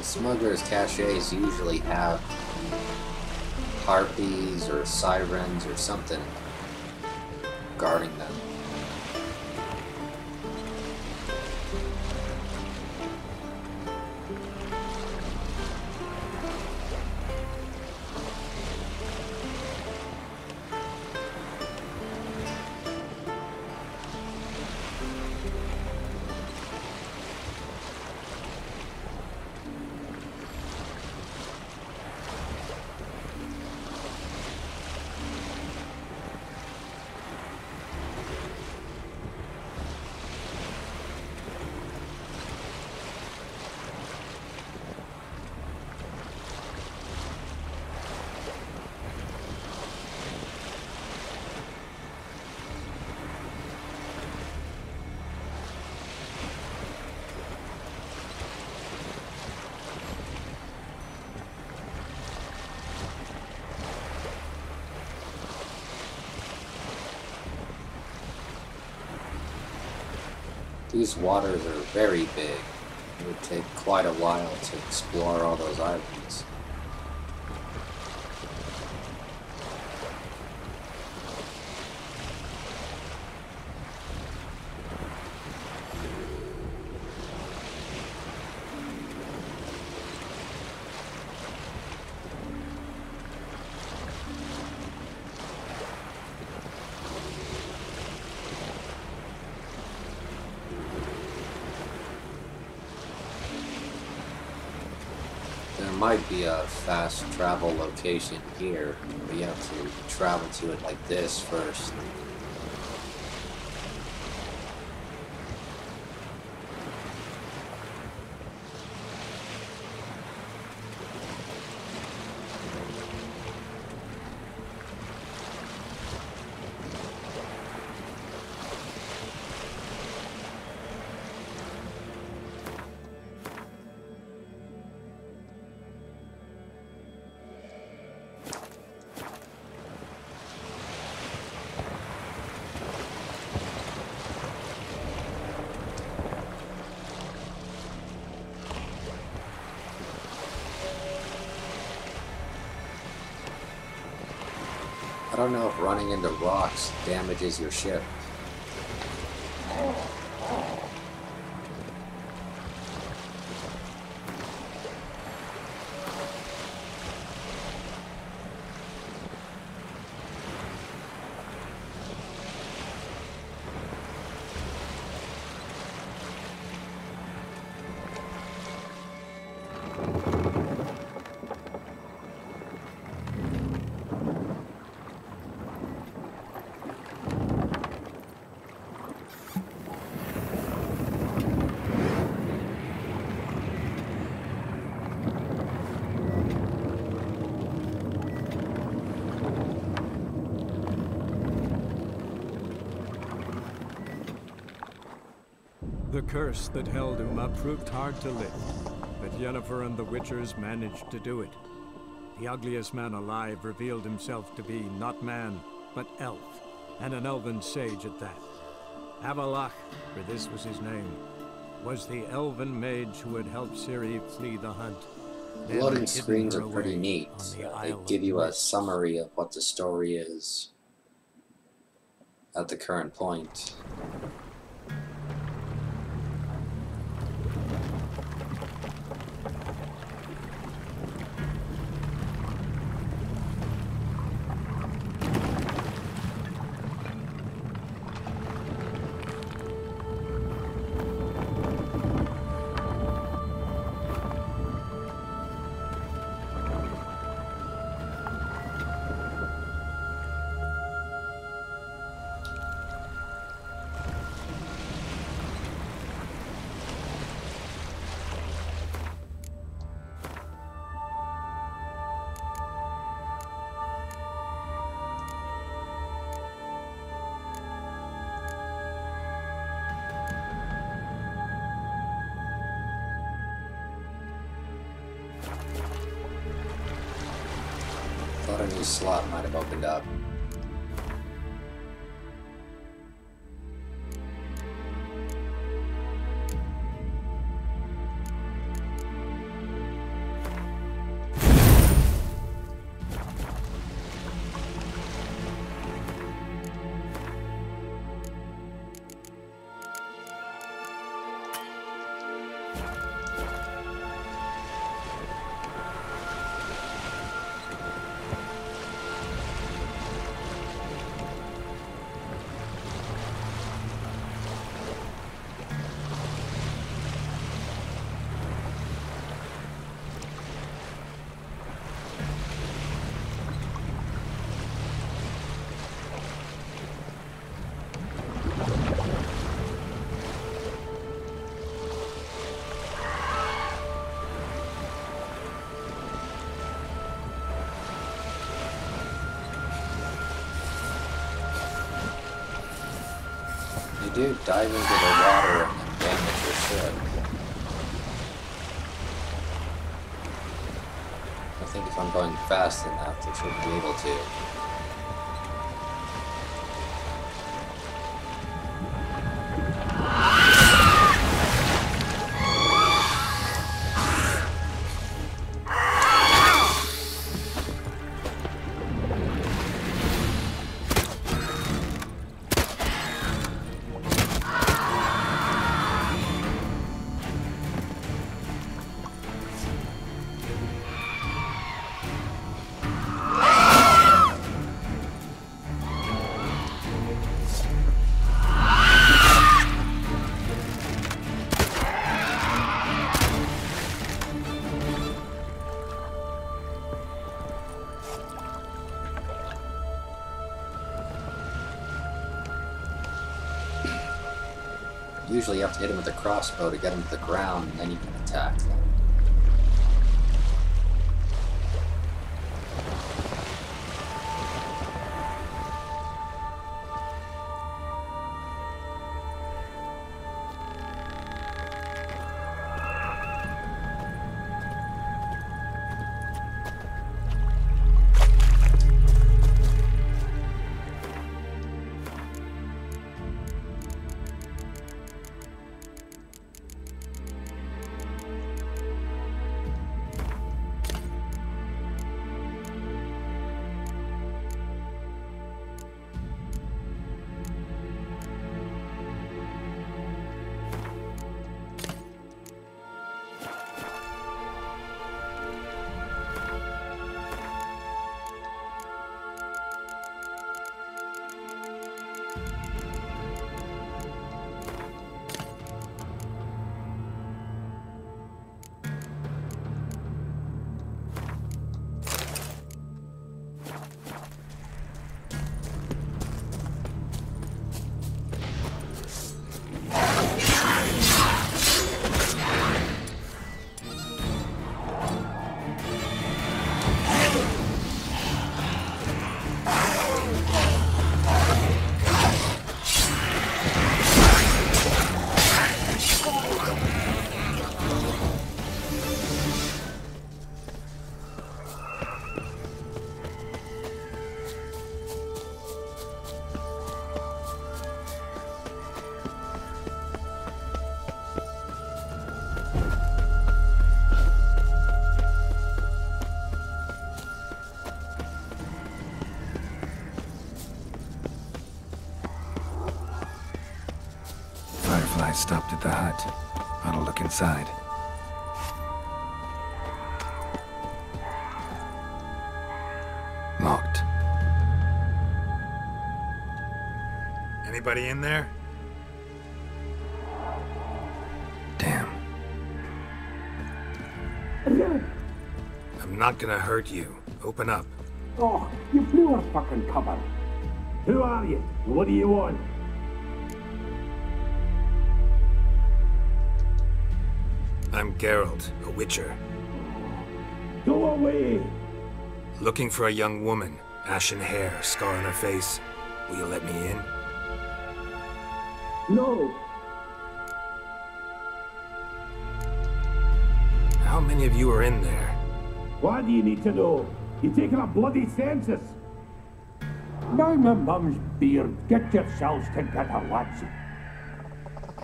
Smugglers' caches usually have harpies or sirens or something guarding them. These waters are very big. It would take quite a while to explore all those islands. There might be a fast travel location here, but you have to travel to it like this first. I don't know if running into rocks damages your ship. The curse that held Uma proved hard to lift, but Yennefer and the Witchers managed to do it. The ugliest man alive revealed himself to be not man, but elf, and an elven sage at that. Avalach, for this was his name, was the elven mage who had helped Ciri flee the hunt. Loading screens are pretty neat. They give you a summary of what the story is at the current point. Thought a new slot might have opened up. You do dive into the water and damage your ship. I think if I'm going fast enough, I should be able to. Usually you have to hit him with a crossbow to get him to the ground, and then you can attack them. I stopped at the hut. I'll look inside. Locked. Anybody in there? Damn. I'm not gonna hurt you. Open up. Oh, you blew a fucking cupboard. Who are you? What do you want? I'm Geralt, a witcher. Go away! Looking for a young woman. Ashen hair, scar on her face. Will you let me in? No! How many of you are in there? Why do you need to know? You taking a bloody census? Now my mum's beard, get yourselves together, lads.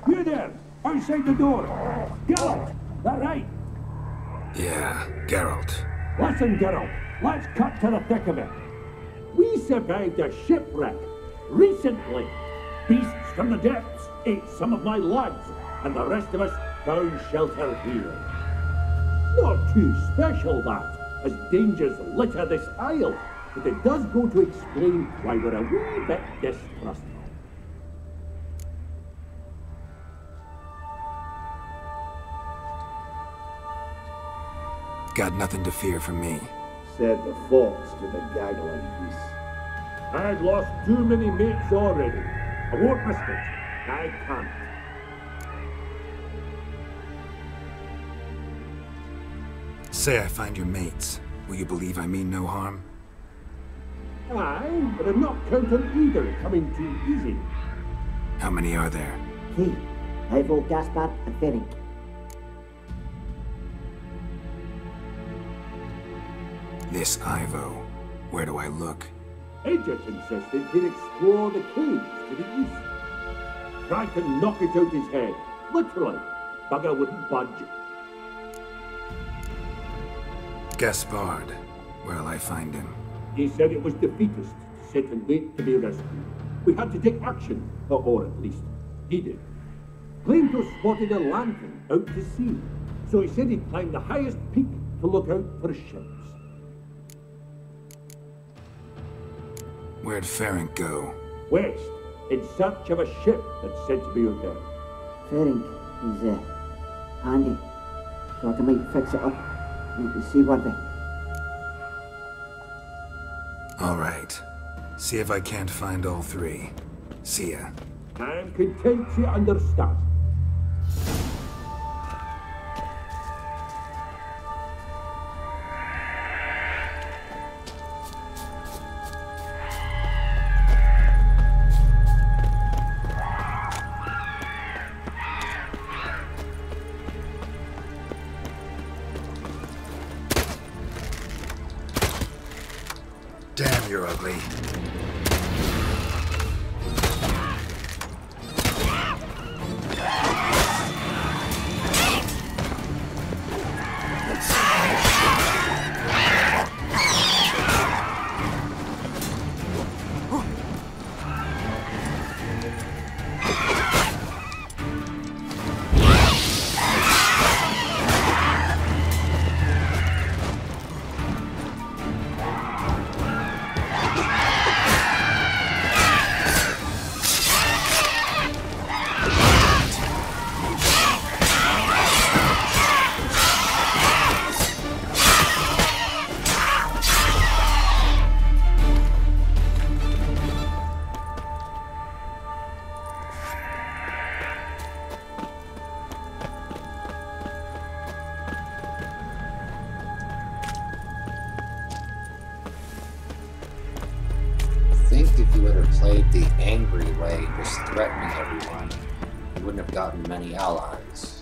You there, outside the door. Geralt, that right? Yeah, Geralt. Listen, Geralt, let's cut to the thick of it. We survived a shipwreck recently. Beasts from the depths ate some of my lads, and the rest of us found shelter here. Not too special, that, as dangers litter this isle, but it does go to explain why we're a wee bit distrustful. Got nothing to fear from me. Said the fox to the gaggling geese. I've lost too many mates already. I won't risk it. I can't. Say I find your mates. Will you believe I mean no harm? Aye, but I'm not counting either coming too easy. How many are there? 3. Ivo, Gaspard, and Ferenc. This Ivo. Where do I look? Agent insisted he'd explore the caves to the east. Tried to knock it out his head. Literally. Bugger wouldn't budge. Gaspard. Where'll I find him? He said it was defeatist to sit and wait to be rescued. We had to take action, or at least he did. Claimed to have spotted a lantern out to sea, so he said he'd climb the highest peak to look out for ships. Where'd Ferenc go? West, in search of a ship that's said to be out there. Ferenc, he's handy. Thought I might fix it up. Make it seaworthy. All right. See if I can't find all 3. See ya. I'm content to understand. Damn, you're ugly. If you would have played the angry way, just threatening everyone, you wouldn't have gotten many allies.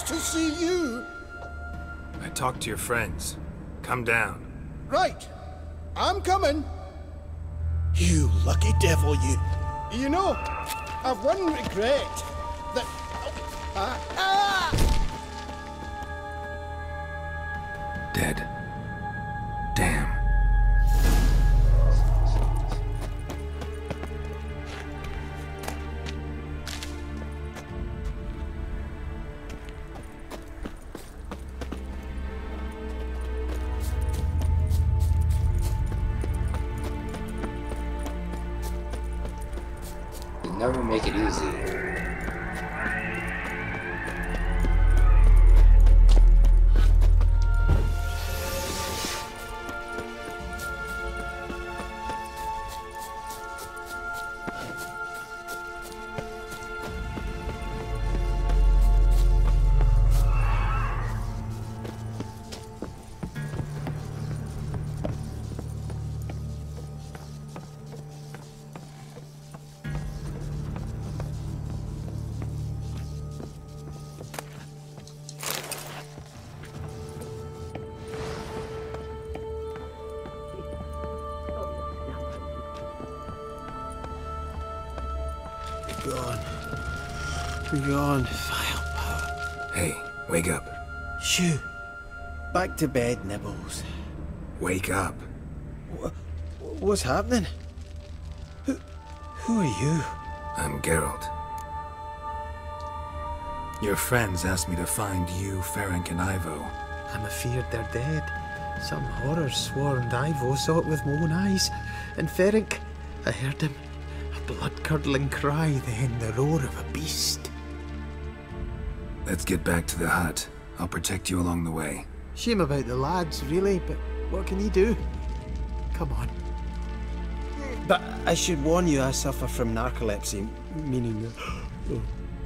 To see you. I talked to your friends. Come down. Right. I'm coming. You lucky devil, you. You know, I've one regret. That... Dead. Damn. never make it easy. Gone, vile power. Hey, wake up. Shoo. Back to bed, Nibbles. Wake up. What's happening? Who are you? I'm Geralt. Your friends asked me to find you, Ferenc, and Ivo. I'm afeard they're dead. Some horror swarmed Ivo, saw it with my own eyes. And Ferenc, I heard him. A blood-curdling cry, then the roar of a beast. Let's get back to the hut. I'll protect you along the way. Shame about the lads, really, but what can you do? Come on. But I should warn you, I suffer from narcolepsy, meaning...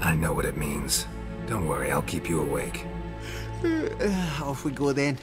I know what it means. Don't worry, I'll keep you awake. Off we go then.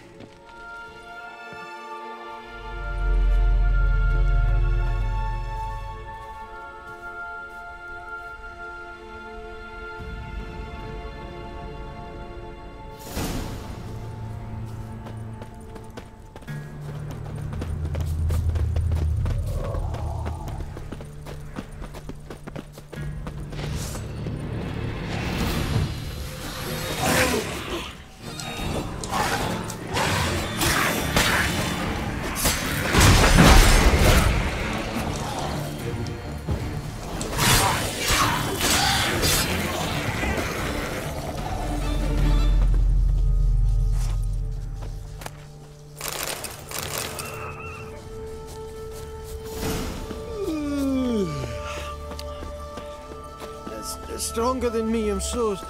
Stronger than me, I'm so sorry.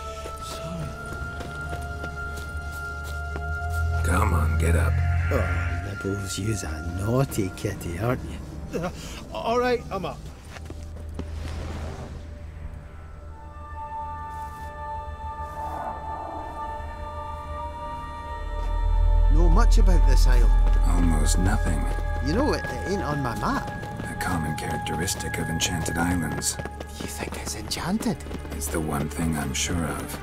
Come on, get up. Oh, Nibbles, you's a naughty kitty, aren't you? All right, I'm up. Know much about this isle? Almost nothing. You know, it ain't on my map. A common characteristic of enchanted islands. You think it's enchanted? It's the one thing I'm sure of.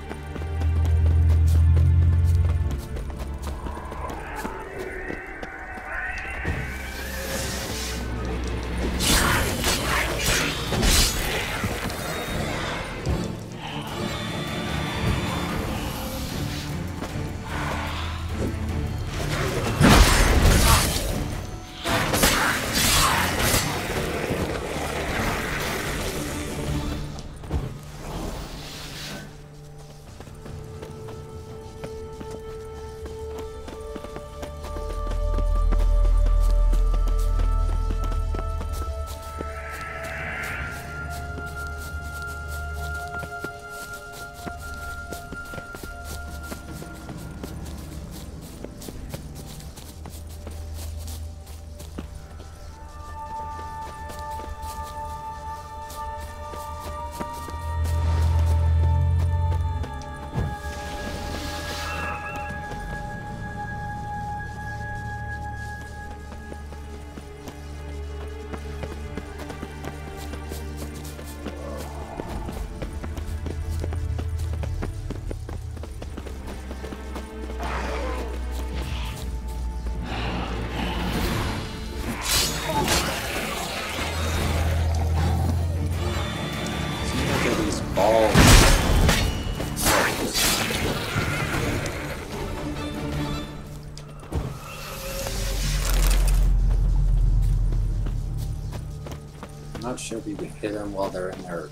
Not sure if you can hit them while they're in their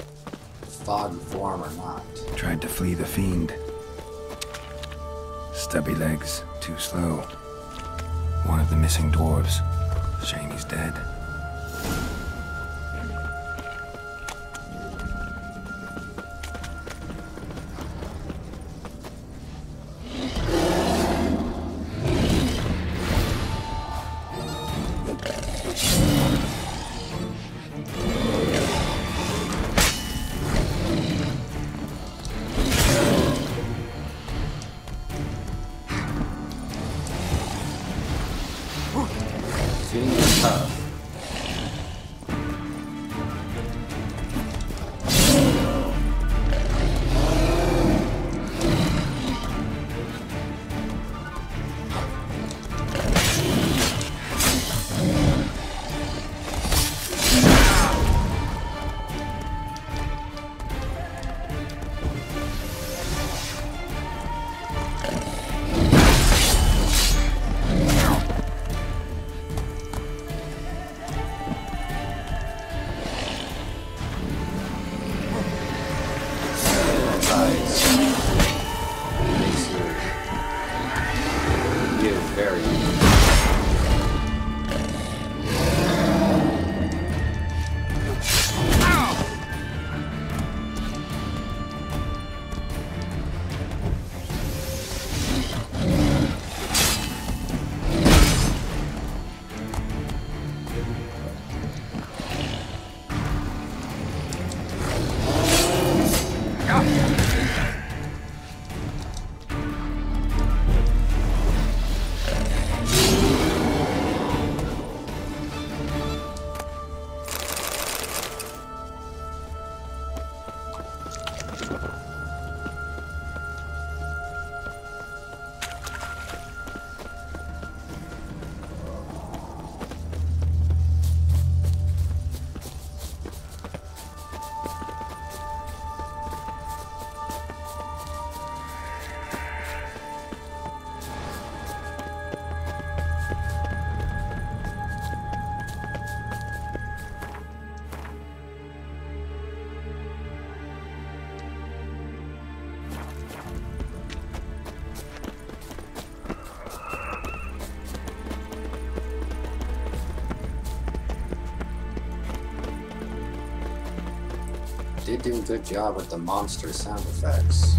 fog form or not. Tried to flee the fiend. Stubby legs, too slow. One of the missing dwarves. Shame he's dead. size makes you give very did do a good job with the monster sound effects.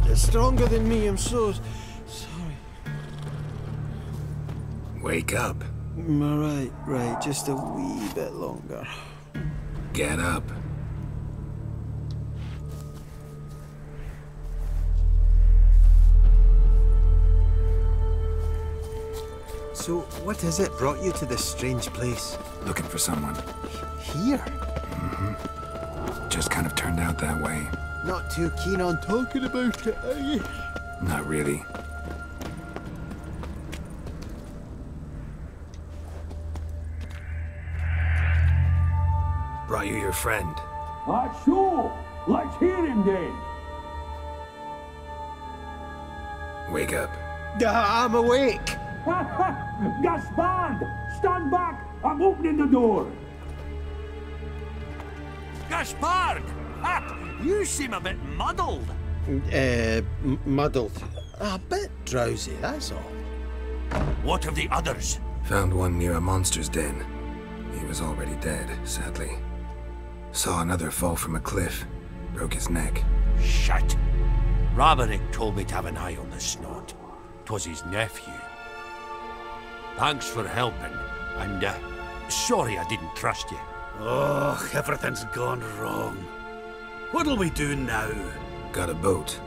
It's stronger than me, I'm so sorry. Wake up. Right, just a wee bit longer. Get up. So, what is it brought you to this strange place? Looking for someone. Here? Mm-hmm. Just kind of turned out that way. Not too keen on talking about it, are you? Not really. Brought you your friend. Sure. Let's hear him then. Wake up. I'm awake. Gaspard! Stand back! I'm opening the door. Gaspard! You seem a bit muddled. Muddled. A bit drowsy, that's all. What of the others? Found one near a monster's den. He was already dead, sadly. Saw another fall from a cliff. Broke his neck. Shit. Roderick told me to have an eye on the snot. 'Twas his nephew. Thanks for helping, and sorry I didn't trust you. Oh, everything's gone wrong. What'll we do now? Got a boat.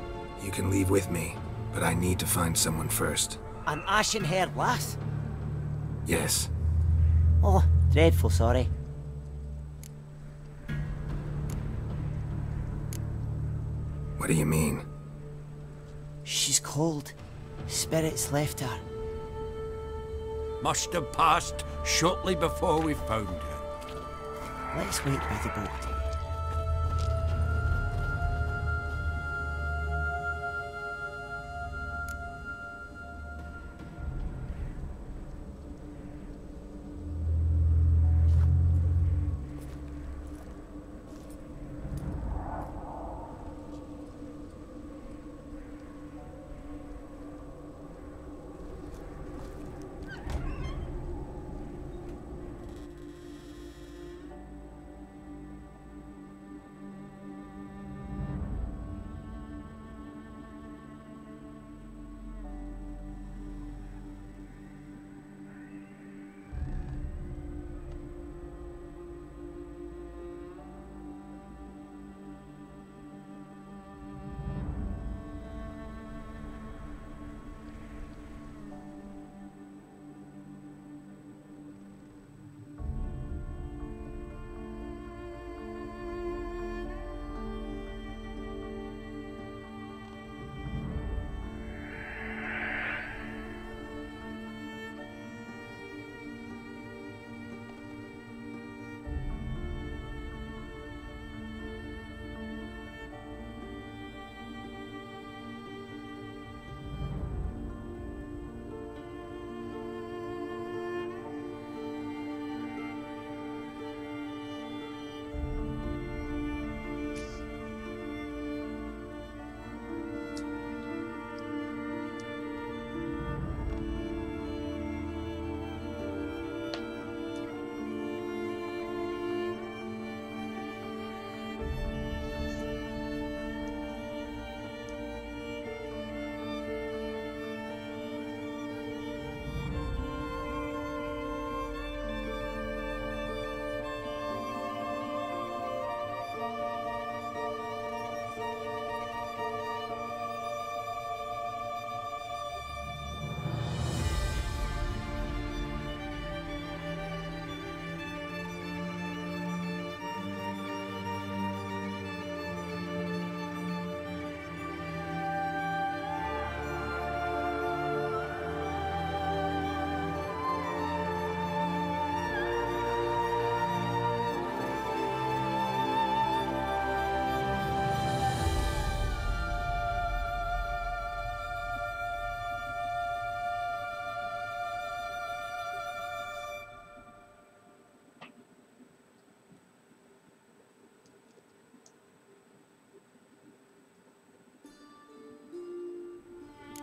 You can leave with me, but I need to find someone first. An ashen-haired lass? Yes. Oh, dreadful sorry. What do you mean? She's cold. Spirits left her. Must have passed shortly before we found her. Let's wait by the boat.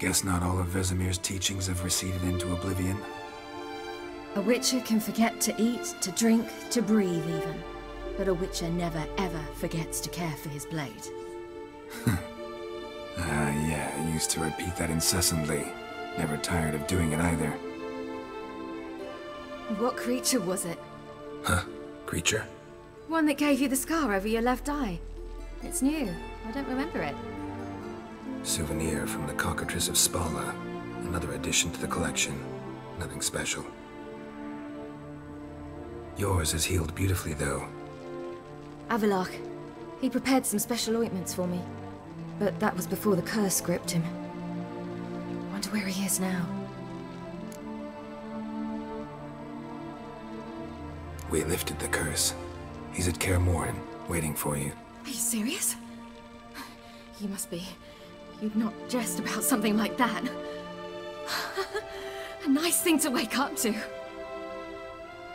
Guess not all of Vesemir's teachings have receded into oblivion. A witcher can forget to eat, to drink, to breathe even. But a witcher never ever forgets to care for his blade. Yeah, I used to repeat that incessantly. Never tired of doing it either. What creature was it? Huh? Creature? One that gave you the scar over your left eye. It's new. I don't remember it. Souvenir from the Cockatrice of Spala. Another addition to the collection. Nothing special. Yours is healed beautifully, though. Avallac'h. He prepared some special ointments for me. But that was before the curse gripped him. Wonder where he is now. We lifted the curse. He's at Kaer Morhen, waiting for you. Are you serious? You must be. You'd not jest about something like that. A nice thing to wake up to.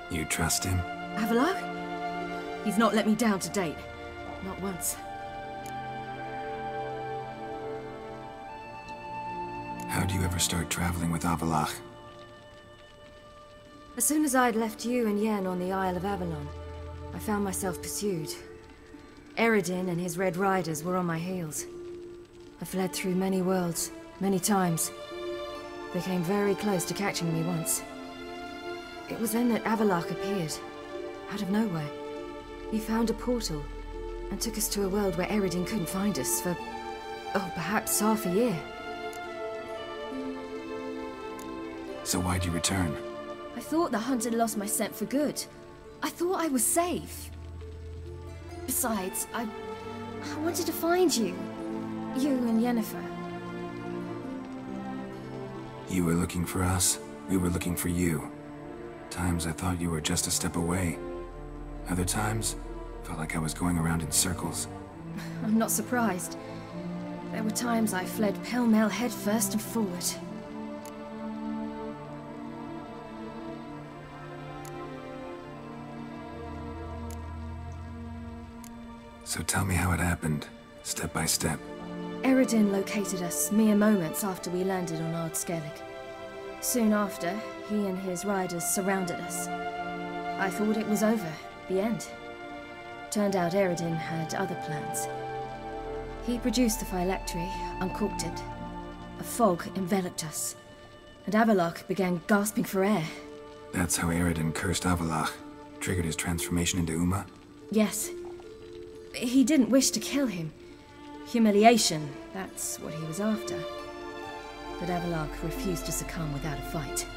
You trust him? Avallac'h? He's not let me down to date. Not once. How do you ever start traveling with Avallac'h? As soon as I'd left you and Yen on the Isle of Avalon, I found myself pursued. Eredin and his Red Riders were on my heels. I fled through many worlds, many times. They came very close to catching me once. It was then that Avallac'h appeared, out of nowhere. He found a portal, and took us to a world where Eredin couldn't find us for, oh, perhaps half a year. So why'd you return? I thought the hunt had lost my scent for good. I thought I was safe. Besides, I wanted to find you. You and Yennefer. You were looking for us, we were looking for you. Times I thought you were just a step away. Other times, felt like I was going around in circles. I'm not surprised. There were times I fled pell-mell headfirst and forward. So tell me how it happened, step by step. Eredin located us mere moments after we landed on Ard Skellig. Soon after, he and his riders surrounded us. I thought it was over, the end. Turned out Eredin had other plans. He produced the phylactery, uncorked it. A fog enveloped us, and Avallac'h began gasping for air. That's how Eredin cursed Avallac'h, triggered his transformation into Uma? Yes. He didn't wish to kill him. Humiliation, that's what he was after. But Avallac'h refused to succumb without a fight.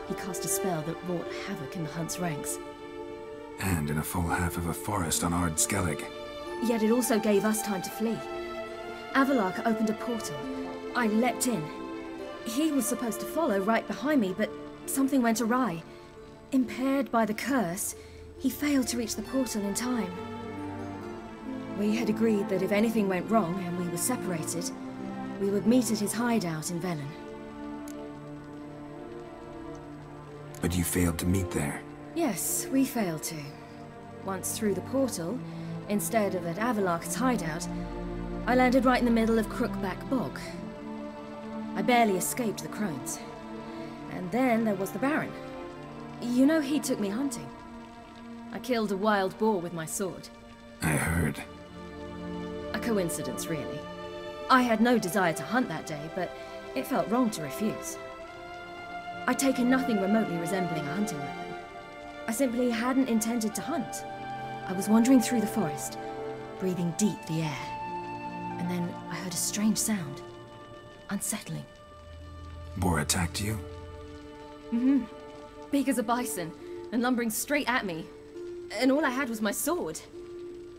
He cast a spell that wrought havoc in the hunt's ranks. And in a full half of a forest on Ard Skellig. Yet it also gave us time to flee. Avallac'h opened a portal. I leapt in. He was supposed to follow right behind me, but something went awry. Impaired by the curse, he failed to reach the portal in time. We had agreed that if anything went wrong and we were separated, we would meet at his hideout in Velen. But you failed to meet there. Yes, we failed to. Once through the portal, instead of at Avallac'h's hideout, I landed right in the middle of Crookback Bog. I barely escaped the crones. And then there was the Baron. You know, he took me hunting. I killed a wild boar with my sword. I heard. A coincidence, really. I had no desire to hunt that day, but it felt wrong to refuse. I'd taken nothing remotely resembling a hunting weapon. I simply hadn't intended to hunt. I was wandering through the forest, breathing deep the air. And then I heard a strange sound. Unsettling. Boar attacked you? Mm-hmm. Big as a bison, and lumbering straight at me. And all I had was my sword.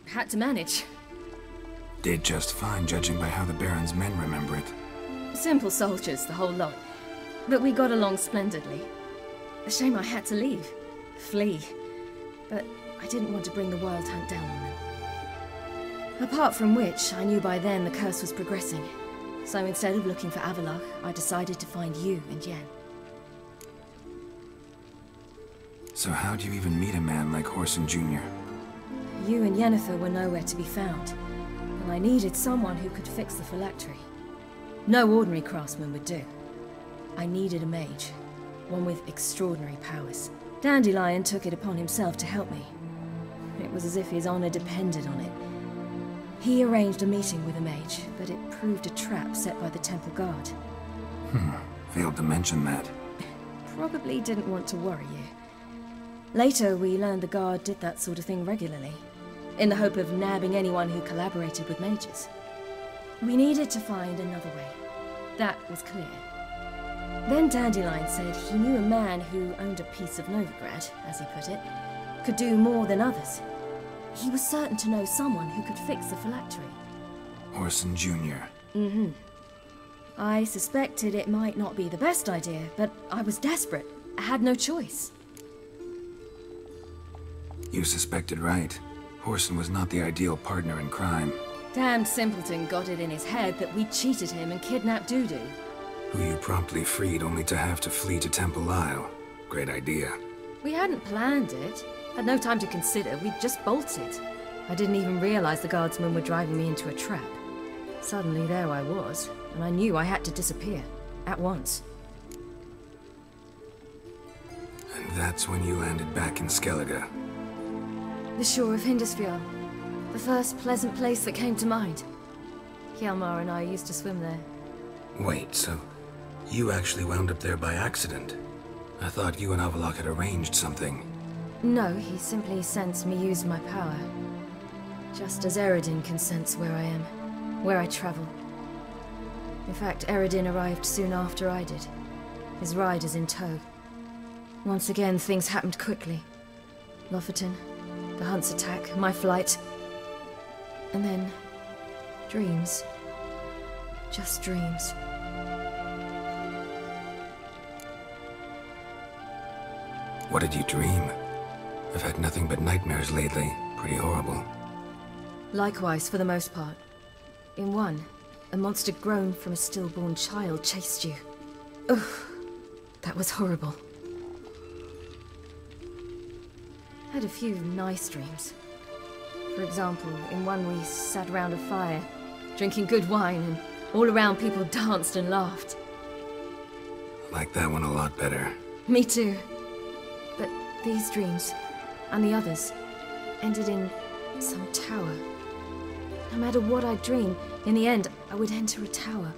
Had to manage. Did just fine, judging by how the Baron's men remember it. Simple soldiers, the whole lot. But we got along splendidly. A shame I had to leave. Flee. But I didn't want to bring the wild hunt down on them. Apart from which, I knew by then the curse was progressing. So instead of looking for Avallac'h, I decided to find you and Yen. So how do you even meet a man like Whoreson Jr.? You and Yennefer were nowhere to be found, and I needed someone who could fix the phylactery. No ordinary craftsman would do. I needed a mage, one with extraordinary powers. Dandelion took it upon himself to help me. It was as if his honor depended on it. He arranged a meeting with a mage, but it proved a trap set by the temple guard. Failed to mention that. Probably didn't want to worry you. Later, we learned the guard did that sort of thing regularly, in the hope of nabbing anyone who collaborated with mages. We needed to find another way. That was clear. Then Dandelion said he knew a man who owned a piece of Novigrad, as he put it, could do more than others. He was certain to know someone who could fix the phylactery. Orson Jr. Mm-hmm. I suspected it might not be the best idea, but I was desperate. I had no choice. You suspected right. Orson was not the ideal partner in crime. Damned simpleton got it in his head that we cheated him and kidnapped Dudu. Who you promptly freed only to have to flee to Temple Isle. Great idea. We hadn't planned it. Had no time to consider, we just bolted. I didn't even realize the guardsmen were driving me into a trap. Suddenly there I was, and I knew I had to disappear. At once. And that's when you landed back in Skellige. The shore of Hindisfjord. The first pleasant place that came to mind. Hjalmar and I used to swim there. Wait, so you actually wound up there by accident? I thought you and Avalok had arranged something. No, he simply sensed me use my power. Just as Eredin can sense where I am, where I travel. In fact, Eredin arrived soon after I did. His riders in tow. Once again, things happened quickly. Lofoten, the Hunt's attack, my flight. And then, dreams. Just dreams. What did you dream? I've had nothing but nightmares lately. Pretty horrible. Likewise, for the most part. In one, a monster grown from a stillborn child chased you. Ugh, that was horrible. I had a few nice dreams. For example, in one we sat around a fire, drinking good wine, and all around people danced and laughed. I like that one a lot better. Me too. But these dreams, and the others, ended in some tower. No matter what I dreamed, in the end, I would enter a tower.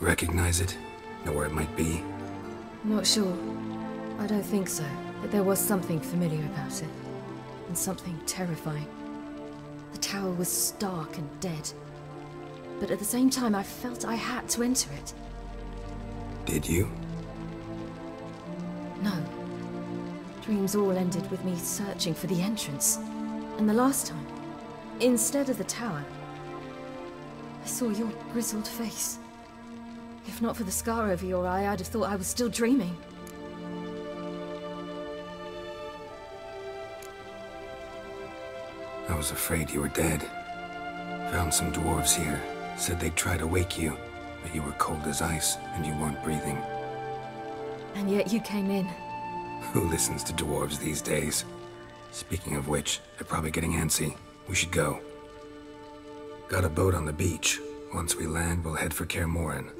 Recognize it? Know where it might be? Not sure. I don't think so, but there was something familiar about it. And something terrifying. The tower was stark and dead. But at the same time, I felt I had to enter it. Did you? No. Dreams all ended with me searching for the entrance. And the last time, instead of the tower, I saw your grizzled face. If not for the scar over your eye, I'd have thought I was still dreaming. I was afraid you were dead. Found some dwarves here. Said they'd try to wake you, but you were cold as ice and you weren't breathing. And yet you came in. Who listens to dwarves these days? Speaking of which, they're probably getting antsy. We should go. Got a boat on the beach. Once we land, we'll head for Kaer Morhen.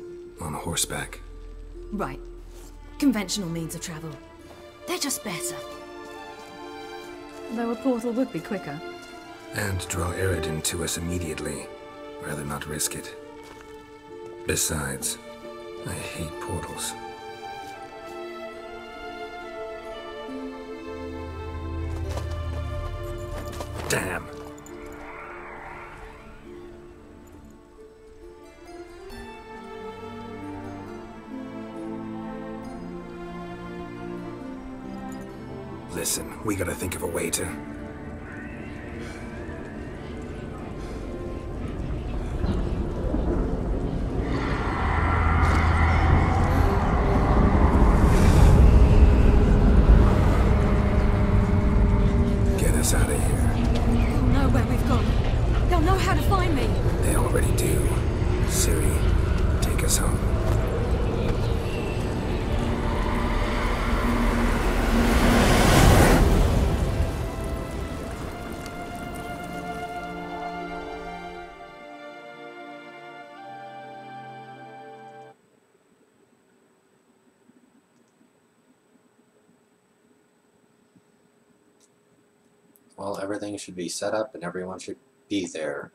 On horseback. Right. Conventional means of travel. They're just better. Though a portal would be quicker. And draw Eredin to us immediately. Rather not risk it. Besides, I hate portals. Damn. Listen, we gotta think of a way to... Get us out of here. They'll know where we've gone. They'll know how to find me. They already do. Ciri, take us home. Well, everything should be set up and everyone should be there.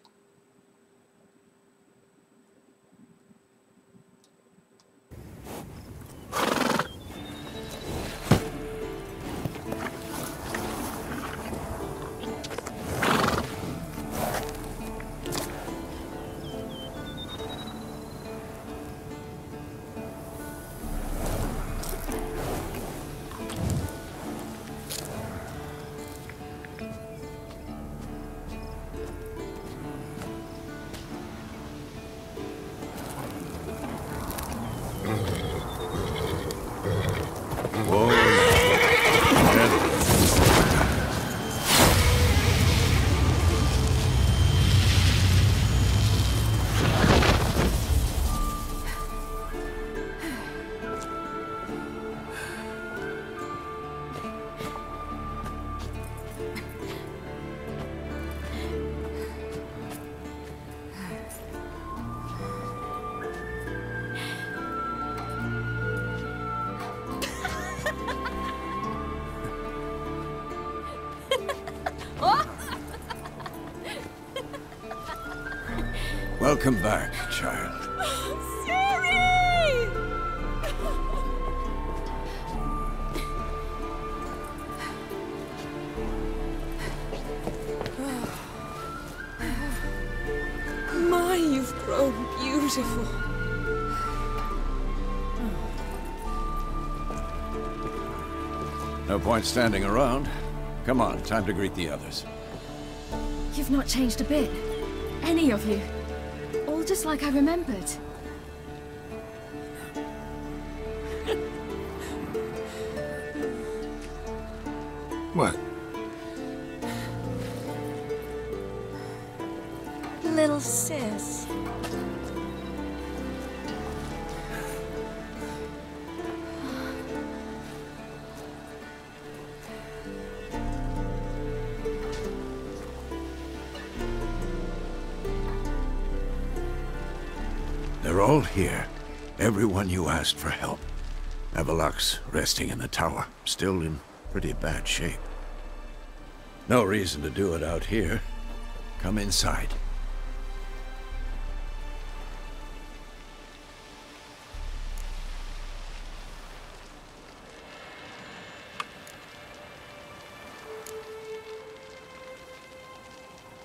Welcome back, child. Ciri! My, you've grown beautiful. No point standing around. Come on, time to greet the others. You've not changed a bit. Any of you. All just like I remembered. What? Little sis. They're all here. Everyone you asked for help. Avalok's resting in the tower, still in pretty bad shape. No reason to do it out here. Come inside.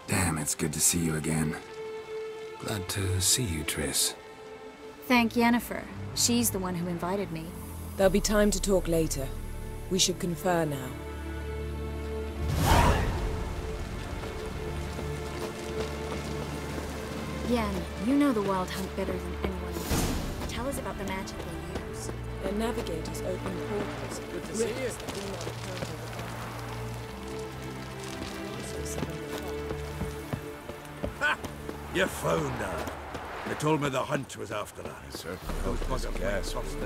Damn, it's good to see you again. Glad to see you, Triss. Thank Yennefer. She's the one who invited me. There'll be time to talk later. We should confer now. Yen, you know the Wild Hunt better than anyone else. Tell us about the magic they use. Their navigators open portals with rifts that do not account for Ha! You found her. They told me the hunt was after her. Certainly. Those buggers gas was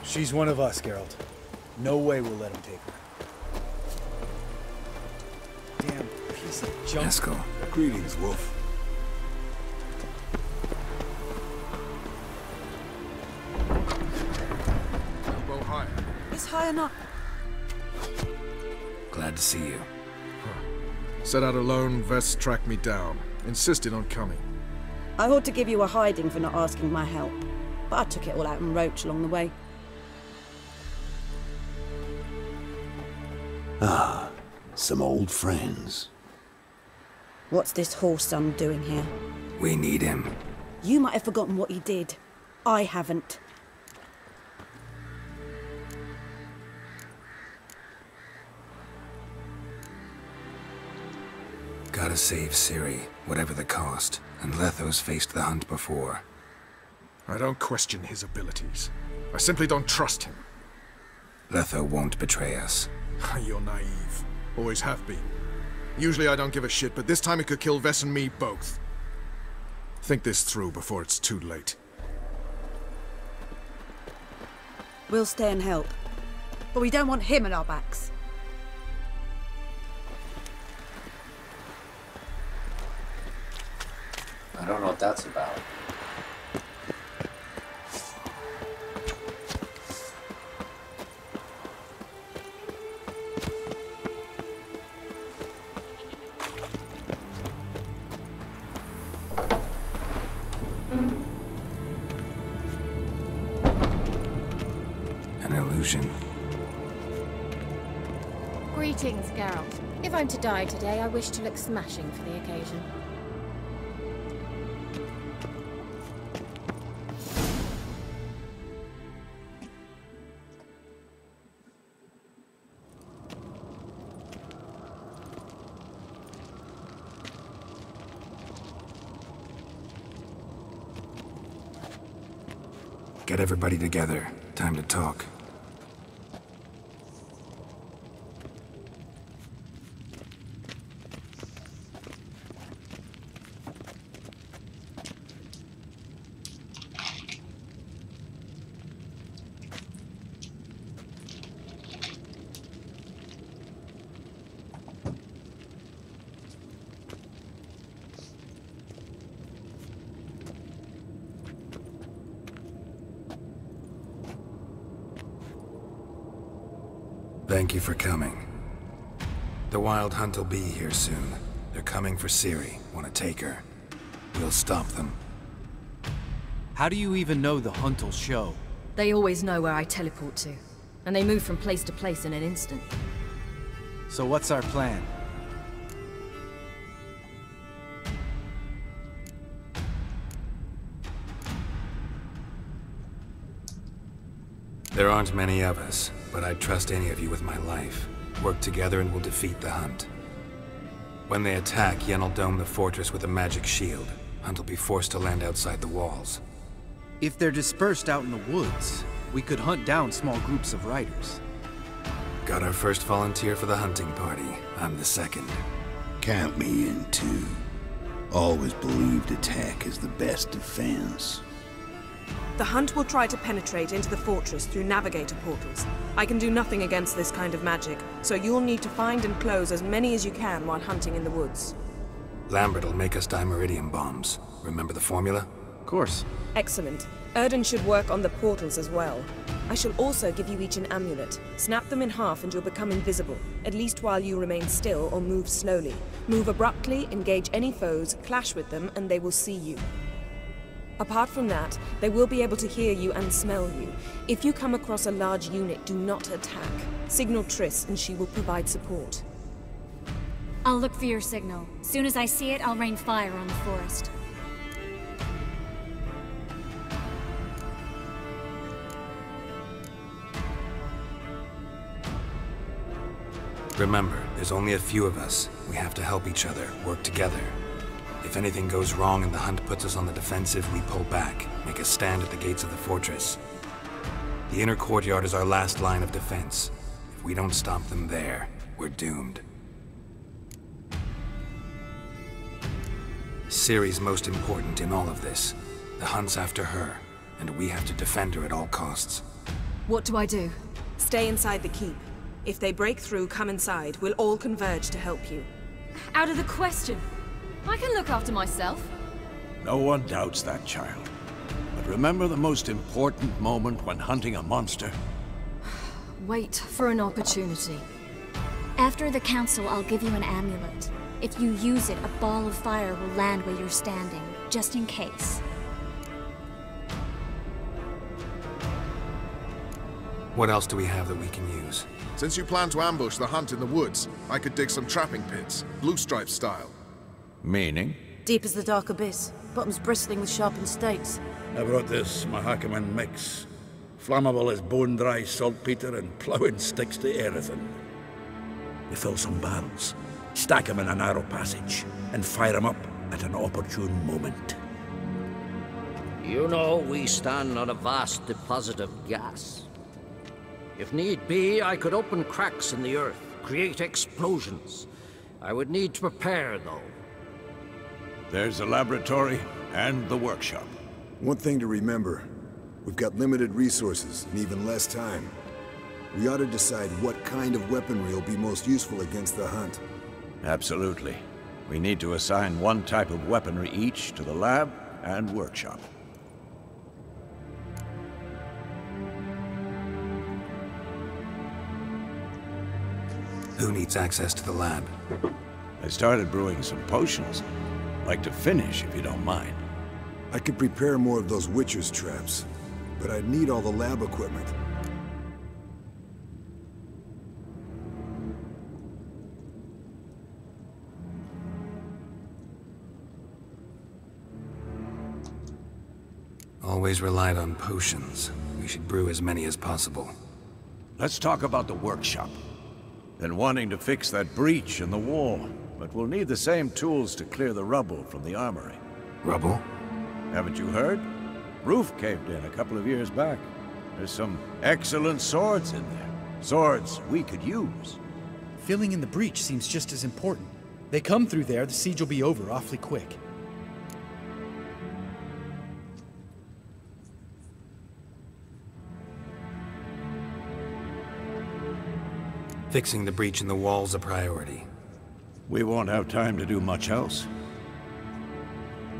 She's one of us, Geralt. No way we'll let him take her. Damn piece of junk. Let's go. Greetings, Wolf. Elbow higher. It's high enough. Glad to see you. Set out alone, Vess tracked me down. Insisted on coming. I ought to give you a hiding for not asking my help, but I took it all out in Roach along the way. Ah, some old friends. What's this horse son doing here? We need him. You might have forgotten what he did. I haven't. Gotta save Ciri, whatever the cost. And Letho's faced the hunt before. I don't question his abilities. I simply don't trust him. Letho won't betray us. You're naive. Always have been. Usually I don't give a shit, but this time it could kill Vess and me both. Think this through before it's too late. We'll stay and help. But we don't want him at our backs. I don't know what that's about. An illusion. Greetings, Geralt. If I'm to die today, I wish to look smashing for the occasion. Get everybody together. Time to talk. Thank you for coming. The Wild Hunt will be here soon. They're coming for Ciri. Want to take her. We'll stop them. How do you even know the Hunt will show? They always know where I teleport to. And they move from place to place in an instant. So what's our plan? There aren't many of us, but I'd trust any of you with my life. Work together and we'll defeat the Hunt. When they attack, Yen will dome the fortress with a magic shield. Hunt will be forced to land outside the walls. If they're dispersed out in the woods, we could hunt down small groups of riders. Got our first volunteer for the hunting party. I'm the second. Count me in too. Always believed attack is the best defense. The Hunt will try to penetrate into the fortress through navigator portals. I can do nothing against this kind of magic, so you'll need to find and close as many as you can while hunting in the woods. Lambert will make us dimeridium bombs. Remember the formula? Of course. Excellent. Erden should work on the portals as well. I shall also give you each an amulet. Snap them in half and you'll become invisible, at least while you remain still or move slowly. Move abruptly, engage any foes, clash with them, and they will see you. Apart from that, they will be able to hear you and smell you. If you come across a large unit, do not attack. Signal Triss and she will provide support. I'll look for your signal. Soon as I see it, I'll rain fire on the forest. Remember, there's only a few of us. We have to help each other, work together. If anything goes wrong and the Hunt puts us on the defensive, we pull back, make a stand at the gates of the fortress. The inner courtyard is our last line of defense. If we don't stop them there, we're doomed. Ciri's most important in all of this. The Hunt's after her, and we have to defend her at all costs. What do I do? Stay inside the keep. If they break through, come inside. We'll all converge to help you. Out of the question. I can look after myself. No one doubts that, child. But remember the most important moment when hunting a monster? Wait for an opportunity. After the council, I'll give you an amulet. If you use it, a ball of fire will land where you're standing, just in case. What else do we have that we can use? Since you plan to ambush the Hunt in the woods, I could dig some trapping pits, blue stripe style. Meaning? Deep as the dark abyss, bottoms bristling with sharpened stakes. I brought this Mahakaman mix. Flammable as bone-dry saltpeter and ploughing sticks to erythrin. We fill some barrels, stack them in a narrow passage, and fire them up at an opportune moment. You know, we stand on a vast deposit of gas. If need be, I could open cracks in the earth, create explosions. I would need to prepare, though. There's the laboratory and the workshop. One thing to remember, We've got limited resources and even less time. We ought to decide what kind of weaponry will be most useful against the hunt. Absolutely. We need to assign one type of weaponry each to the lab and workshop. Who needs access to the lab? I started brewing some potions. Like to finish, if you don't mind. I could prepare more of those Witcher's traps, but I'd need all the lab equipment. Always relied on potions. We should brew as many as possible. Let's talk about the workshop. Been wanting to fix that breach in the wall, but we'll need the same tools to clear the rubble from the armory. Rubble? Haven't you heard? Roof caved in a couple of years back. There's some excellent swords in there. Swords we could use. Filling in the breach seems just as important. They come through there, the siege will be over awfully quick. Fixing the breach in the wall's a priority. We won't have time to do much else.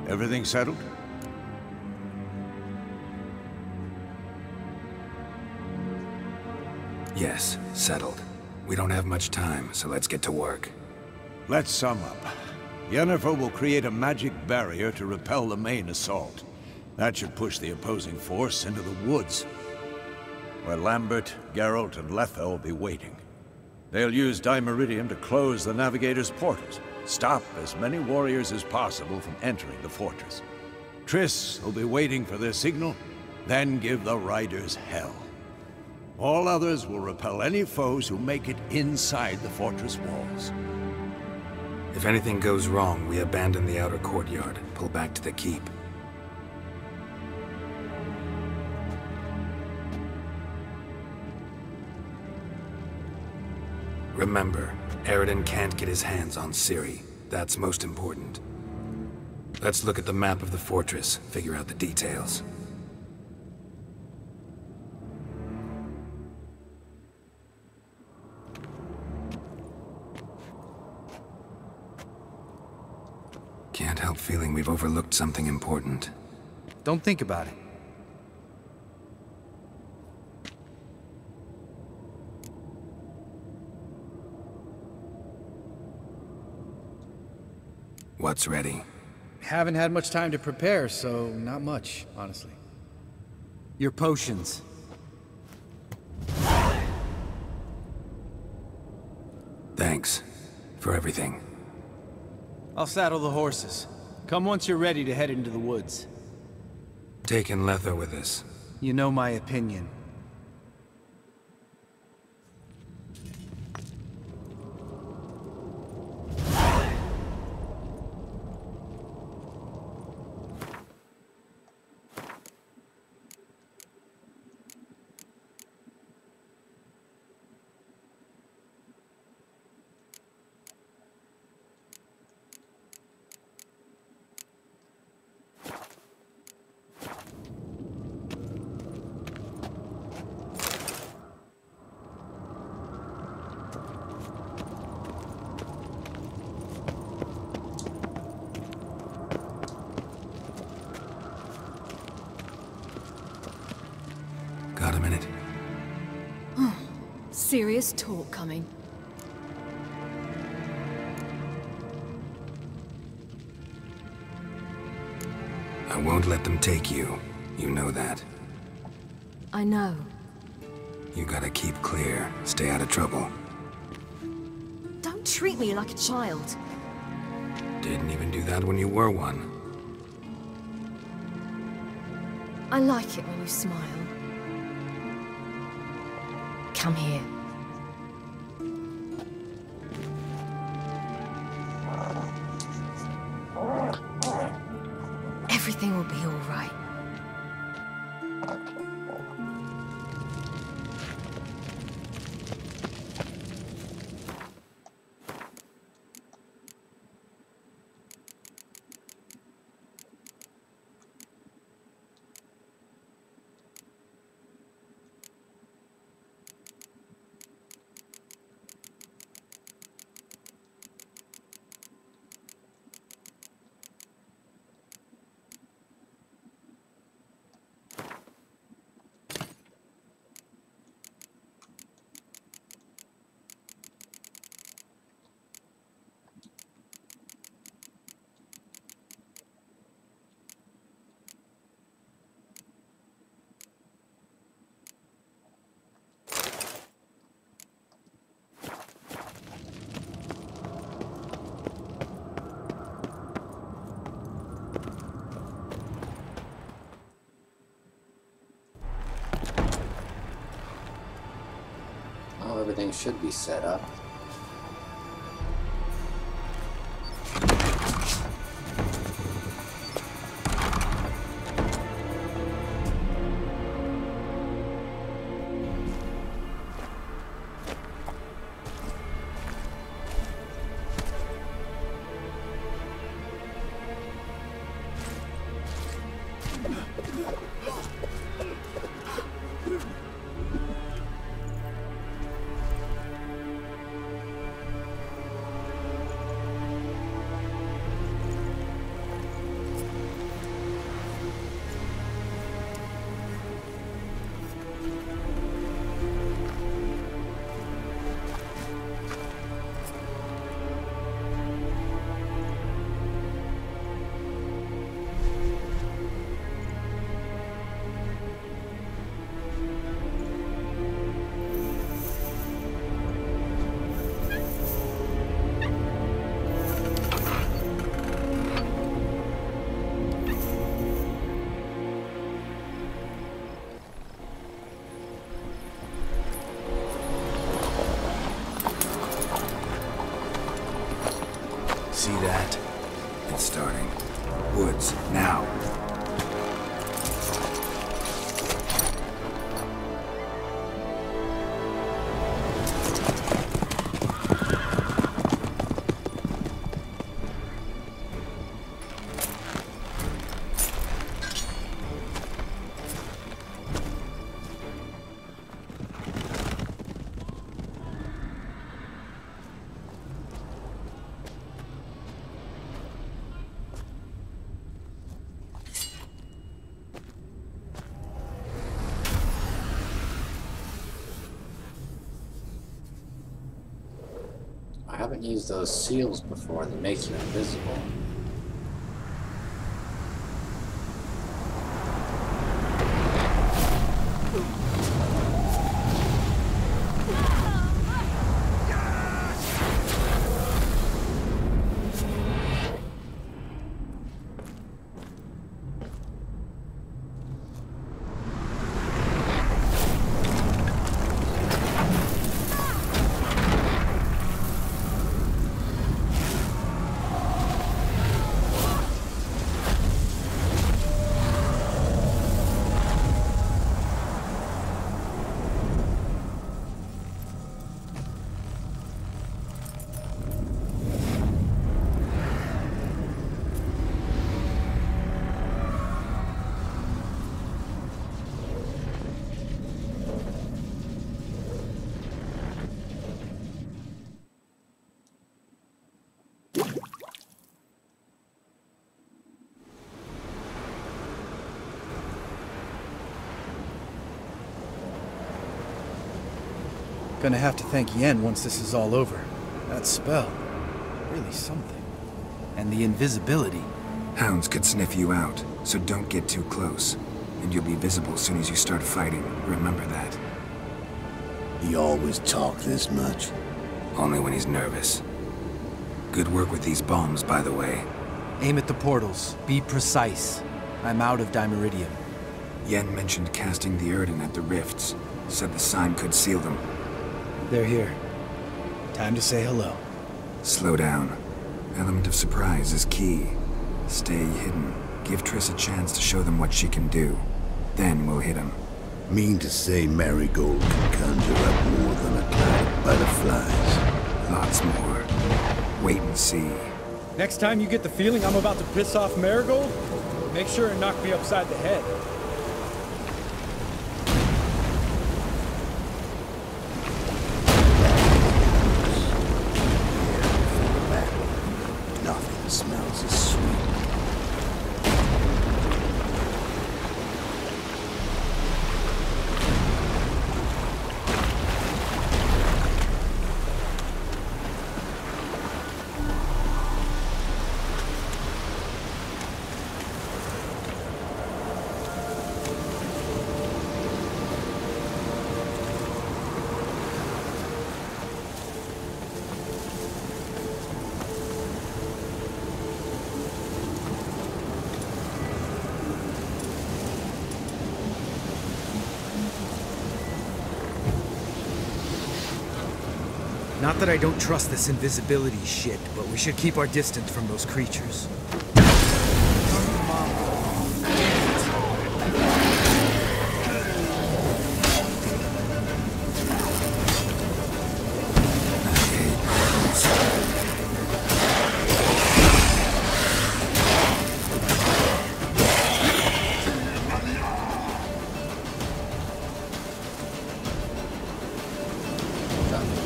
Everything settled? Yes, settled. We don't have much time, so let's get to work. Let's sum up. Yennefer will create a magic barrier to repel the main assault. That should push the opposing force into the woods, where Lambert, Geralt, and Letha will be waiting. They'll use Dimeridium to close the Navigator's portals, stop as many warriors as possible from entering the fortress. Triss will be waiting for their signal, then give the riders hell. All others will repel any foes who make it inside the fortress walls. If anything goes wrong, we abandon the outer courtyard, pull back to the keep. Remember, Eredin can't get his hands on Ciri. That's most important. Let's look at the map of the fortress, figure out the details. Can't help feeling we've overlooked something important. Don't think about it. What's ready? Haven't had much time to prepare, so not much, honestly. Your potions. Thanks for everything. I'll saddle the horses. Come once you're ready to head into the woods. Taking Letha with us. You know my opinion. Got a minute? Serious talk coming. I won't let them take you. You know that. I know. You gotta keep clear. Stay out of trouble. Don't treat me like a child. Didn't even do that when you were one. I like it when you smile. Come here. Everything will be all right. everything should be set up. See that? It's starting. Woods, now. I haven't used those seals before that make you invisible. Gonna have to thank Yen once this is all over. That spell, really something. And the invisibility. Hounds could sniff you out, so don't get too close. And you'll be visible as soon as you start fighting. Remember that. He always talk this much? Only when he's nervous. Good work with these bombs, by the way. Aim at the portals. Be precise. I'm out of Dimeridium. Yen mentioned casting the Erden at the rifts. Said the sign could seal them. They're here. Time to say hello. Slow down. Element of surprise is key. Stay hidden. Give Triss a chance to show them what she can do. Then we'll hit him. Mean to say Marigold can conjure up more than a cloud of butterflies? Lots more. Wait and see. Next time you get the feeling I'm about to piss off Marigold, make sure and knock me upside the head. Nothing smells as sweet. Not that I don't trust this invisibility shit, but we should keep our distance from those creatures.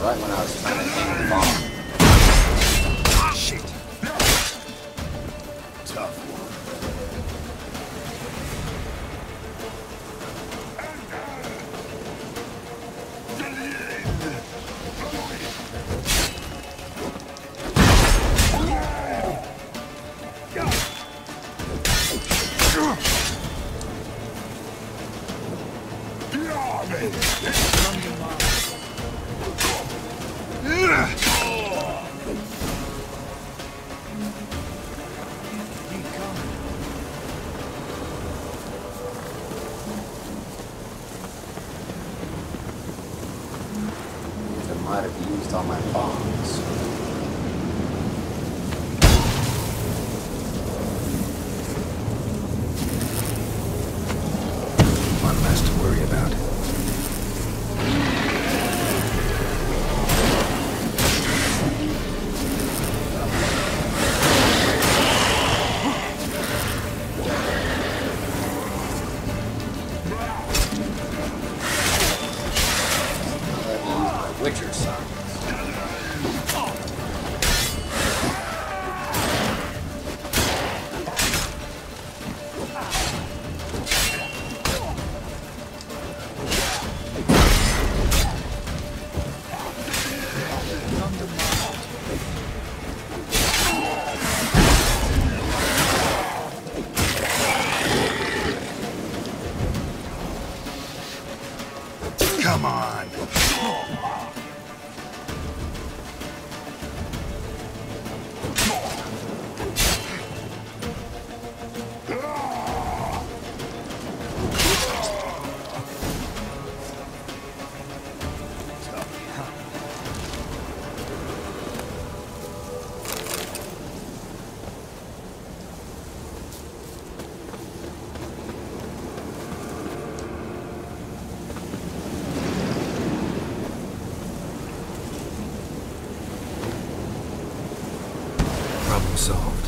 Right when I was trying to hang the bomb. Shit. Tough one. I might have used all my bombs. One less to worry about. Witcher signs. Come on. Problem solved.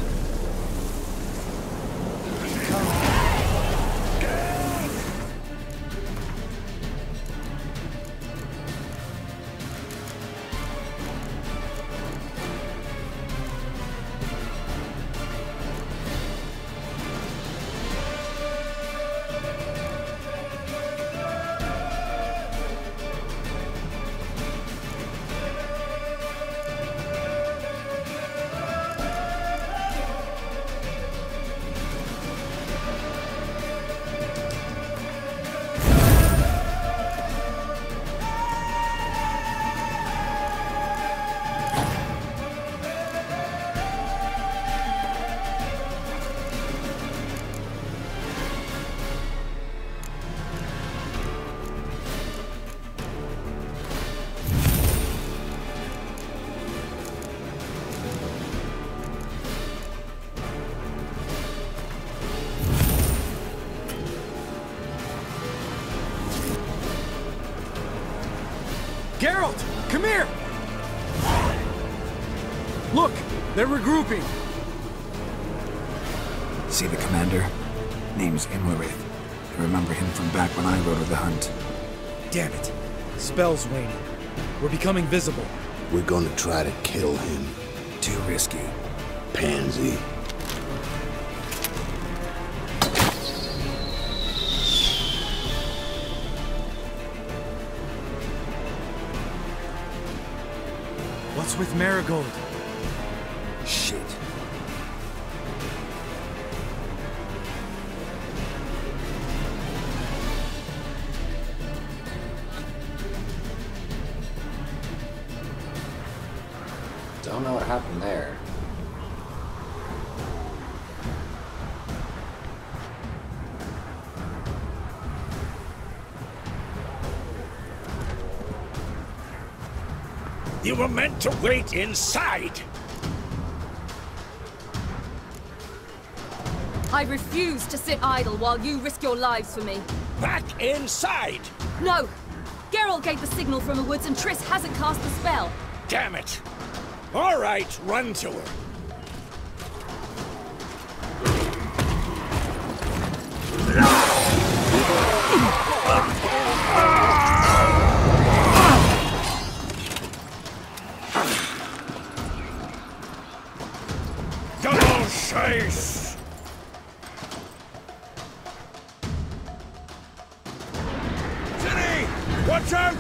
Geralt, come here! Look, they're regrouping. See the commander? Name's Imlerith. I remember him from back when I rode with the hunt. Damn it. Spell's waning. We're becoming visible. We're gonna try to kill him. Too risky. Pansy. What's with Marigold? Shit. Don't know what happened there. You were meant to wait inside! I refuse to sit idle while you risk your lives for me. Back inside! No! Geralt gave the signal from the woods and Triss hasn't cast the spell. Damn it! All right, run to her. Double chase! Ciri! Watch out!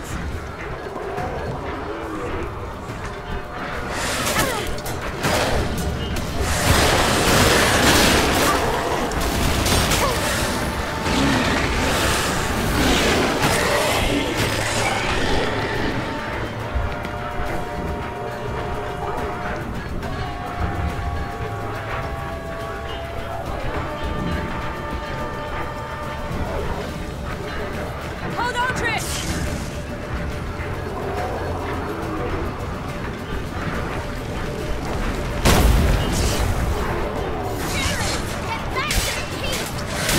Hold on, Triss!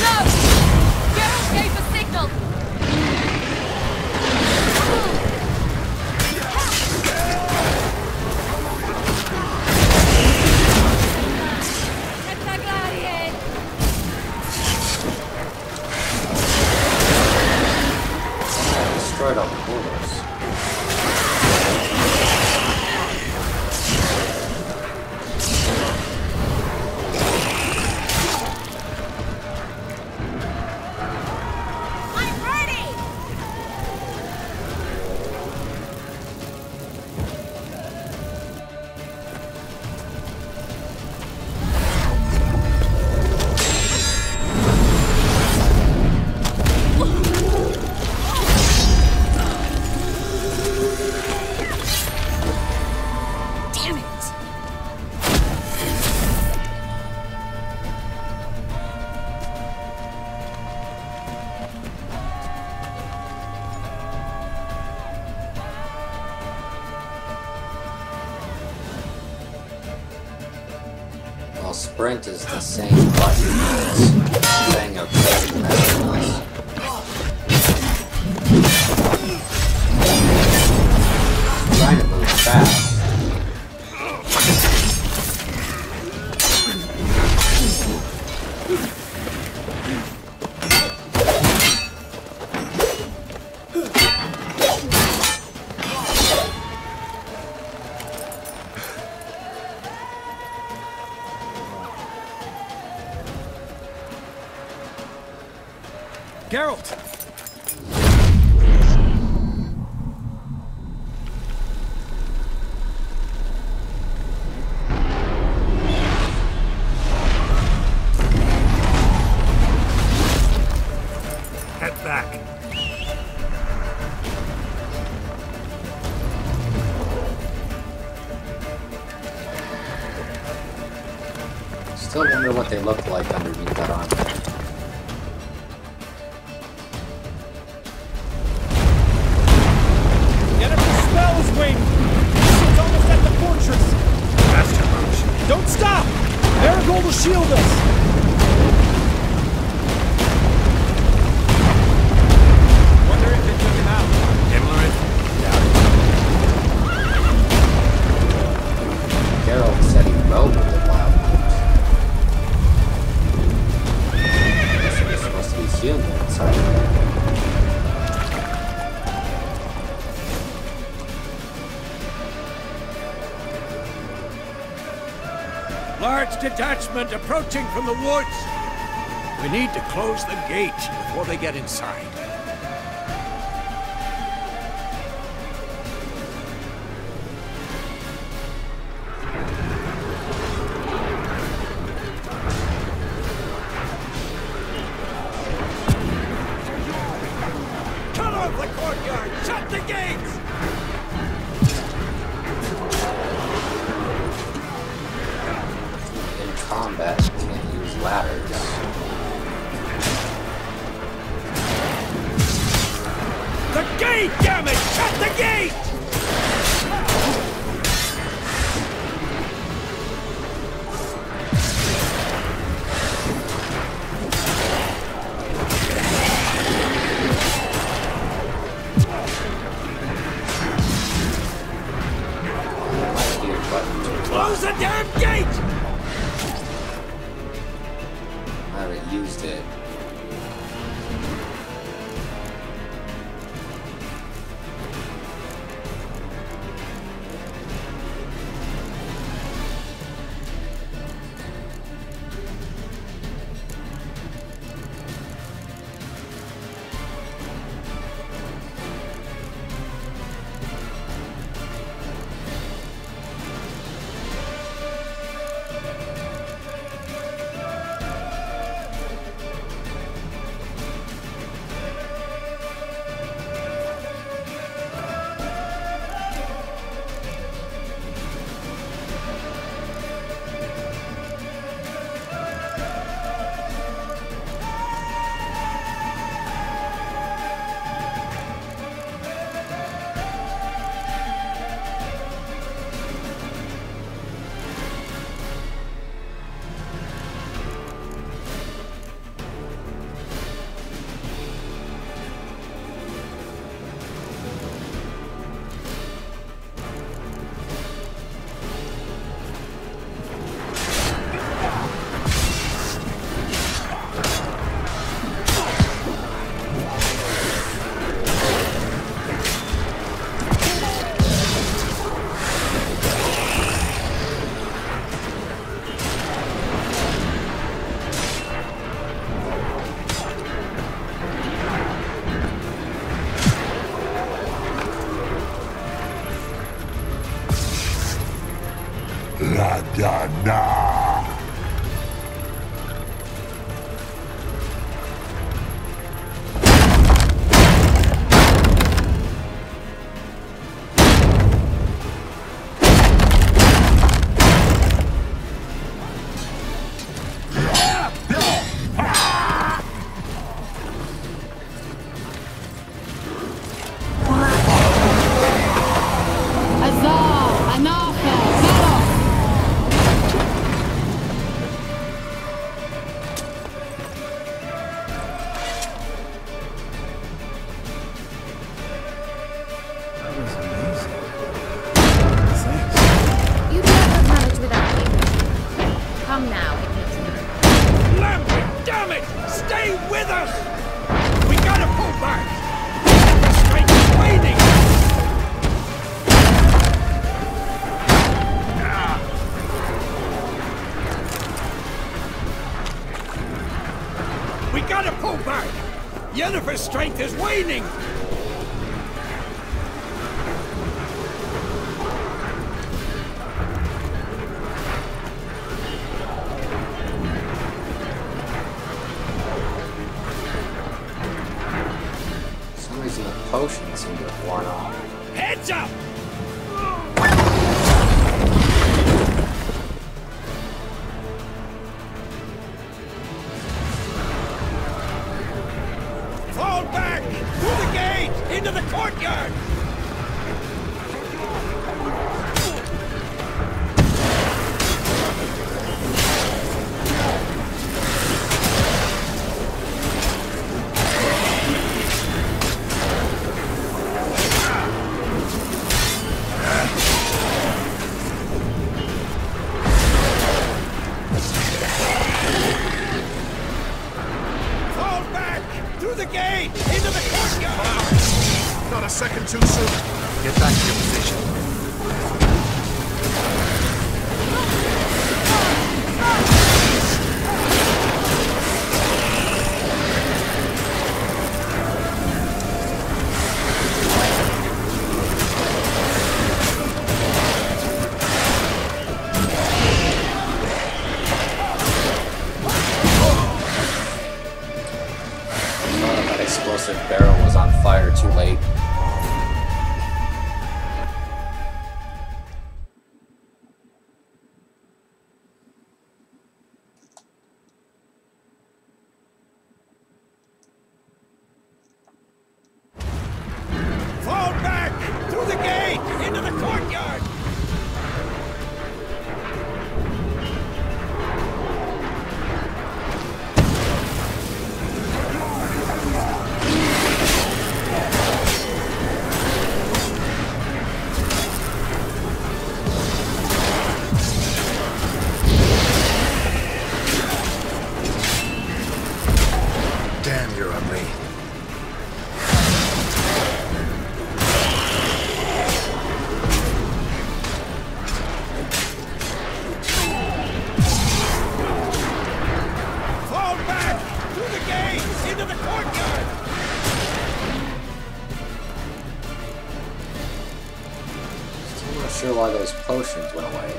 No! Geralt gave the signal! Destroyed all the portals. I'm ready! Damn it! Well, sprint is the same button as thing of killing medicals. Trying to move fast. Geralt! Head back. Still wonder what they look like underneath that armor. Yennefer's spell is waning! It's almost at the fortress! Faster, Bunch. Don't stop! Marigold will shield us! Wonder if it took him out. Himmler it? Geralt said he rode with the wild ones. Guess he's supposed to be humans, right? Large detachment approaching from the woods. We need to close the gate before they get inside. Cut off the courtyard! Shut the gates! In combat, you can't use ladders. The gate, damn it! Shut the gate! Dana! Yennefer's strength is waning! For some reason the potions seem to have worn off. Heads up! Fall back! Through the gate! Into the courtyard! Through the gate! Into the courtyard! Not a second too soon. Get back to your position. Explosive barrel was on fire too late. Fall back! Through the gate! Into the courtyard! Damn, you're ugly. Fall back! Through the gate! Into the courtyard! Still not sure why those potions went away.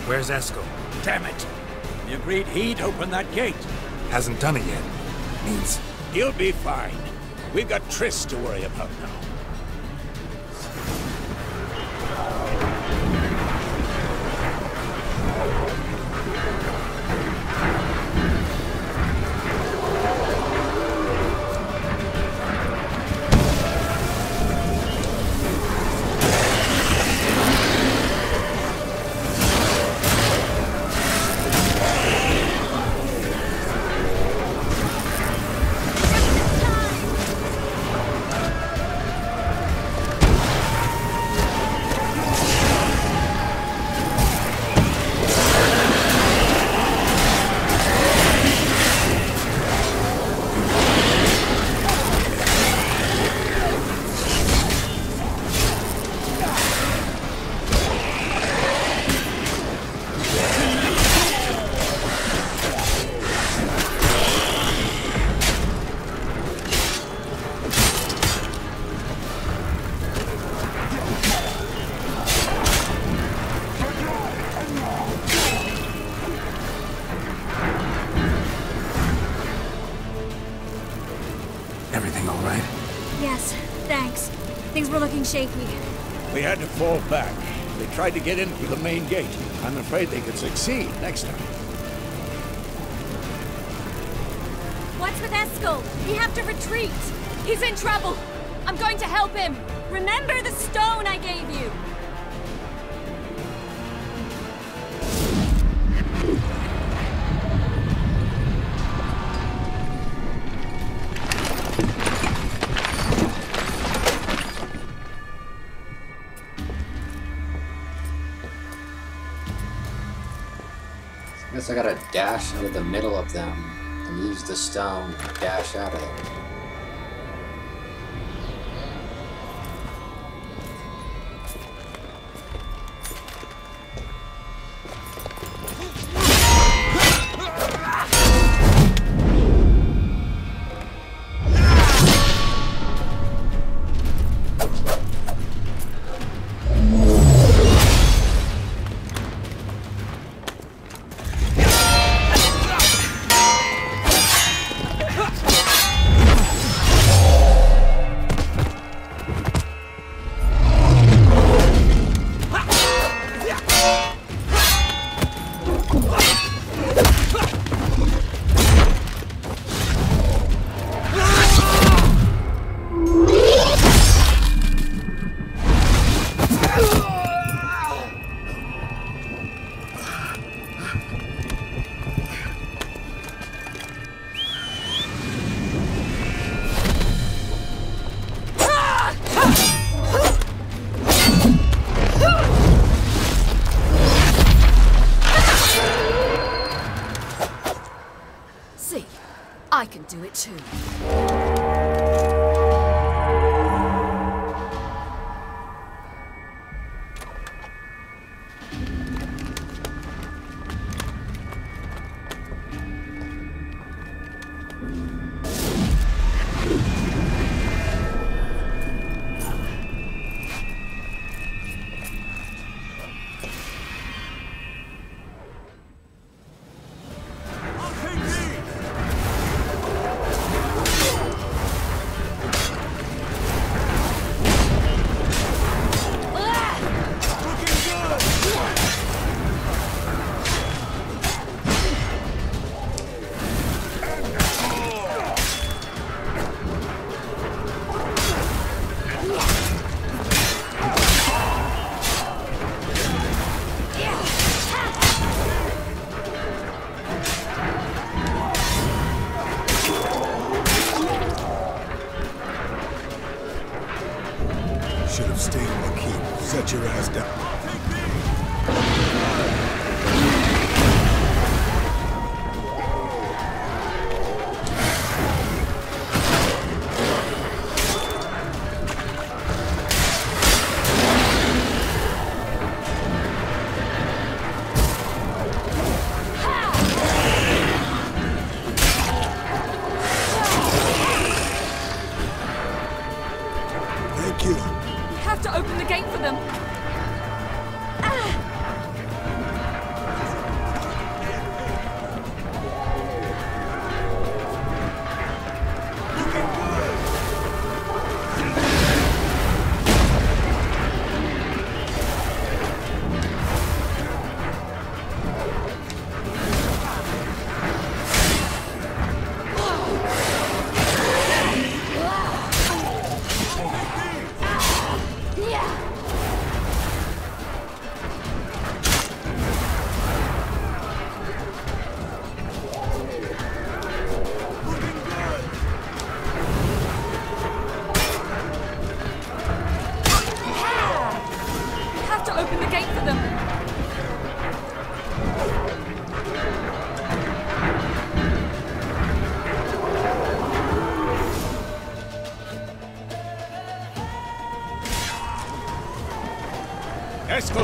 Where's Esco? Damn it! We agreed he'd open that gate. Hasn't done it yet. Means He'll be fine. We've got Triss to worry about now. everything all right? Yes, thanks. Things were looking shaky. We had to fall back. They tried to get in through the main gate. I'm afraid they could succeed next time. What's with Eskel? We have to retreat. He's in trouble. I'm going to help him. Remember the stone I gave you. I guess I gotta dash into the middle of them and use the stone to dash out of there. I can do it too.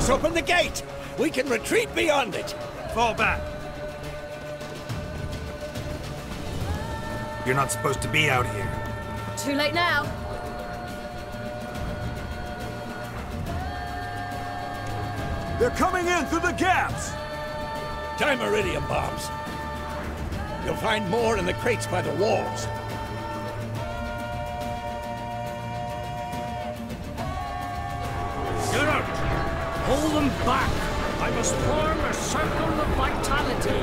Just open the gate! We can retreat beyond it! Fall back. You're not supposed to be out here. Too late now. They're coming in through the gaps! Time iridium bombs. You'll find more in the crates by the walls. Geralt, hold them back. I must form a circle of vitality.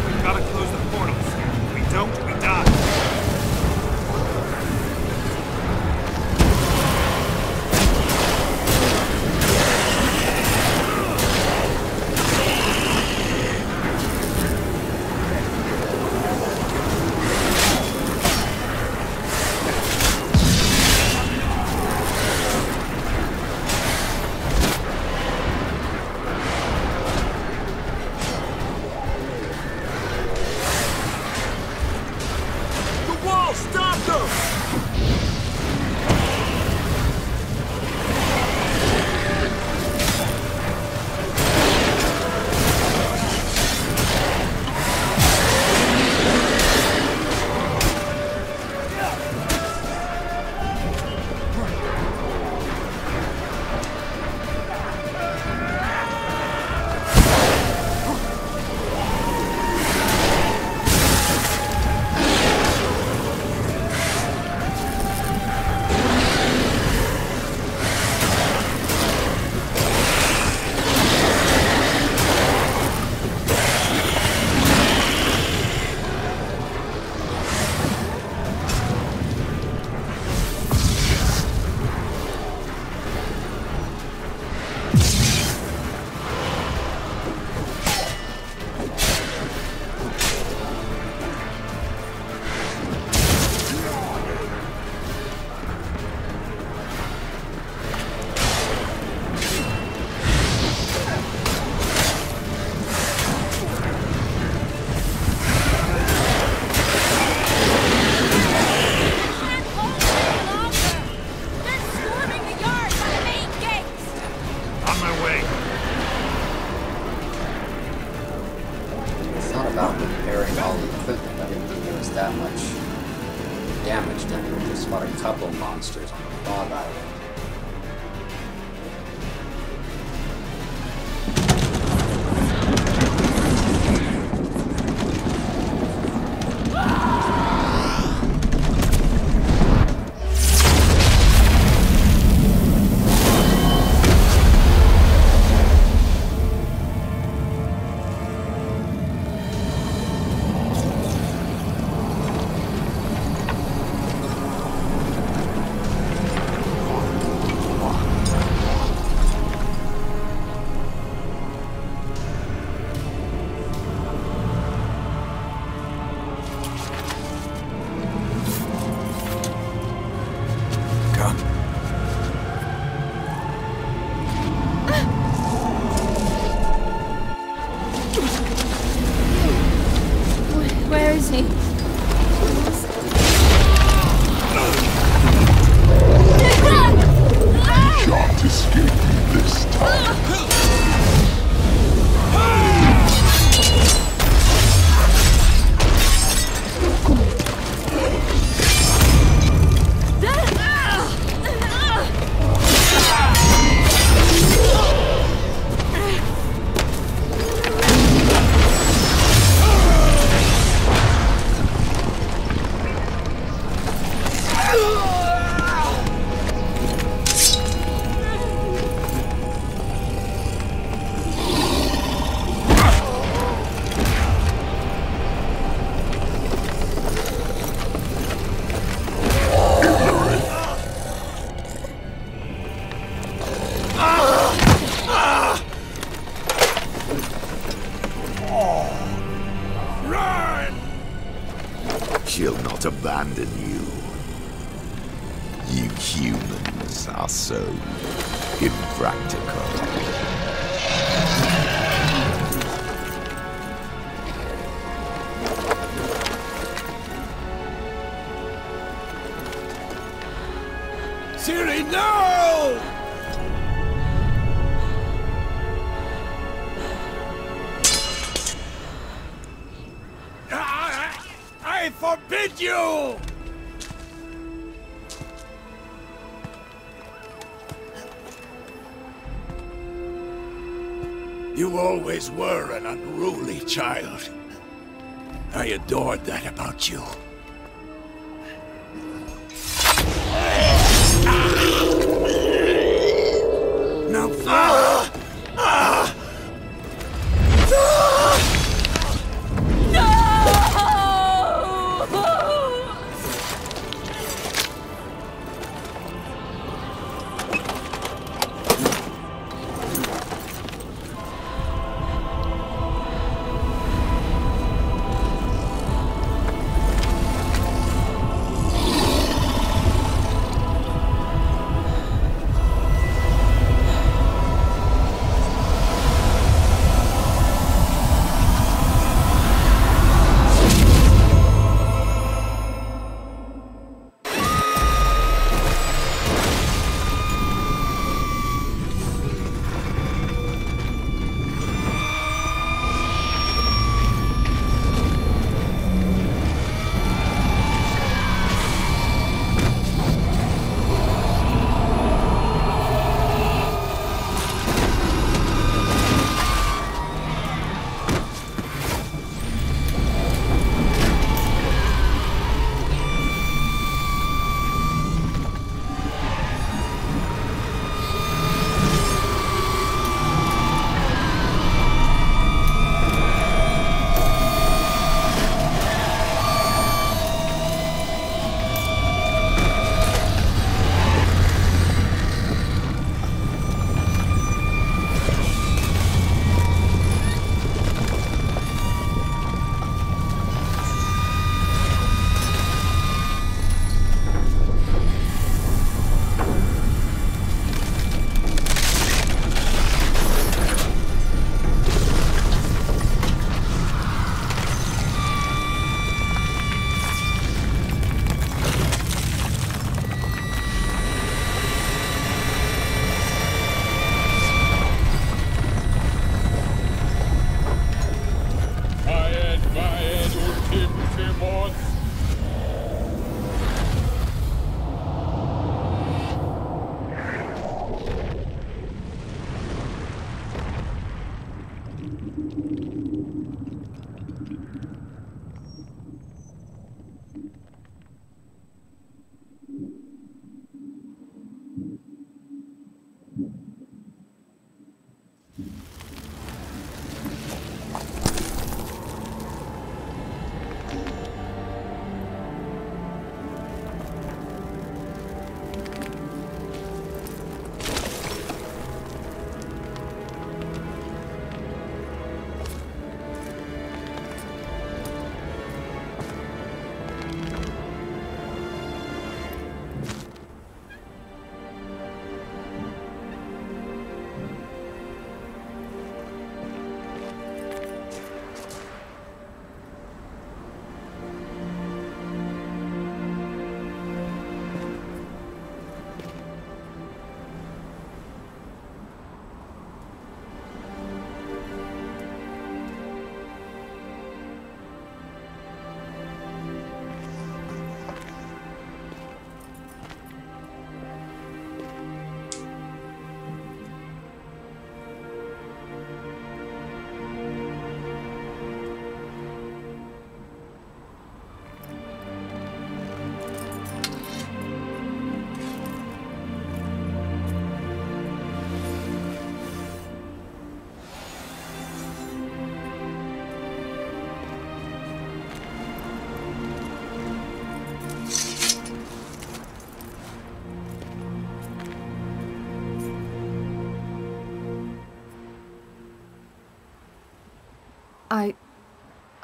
We've got to close the portals. If we don't, we die. Monsters on the Fog Island. Where is he? Can't escape this time. She'll not abandon you. You humans are so impractical. Ciri, no! forbid you! You always were an unruly child. I adored that about you. Now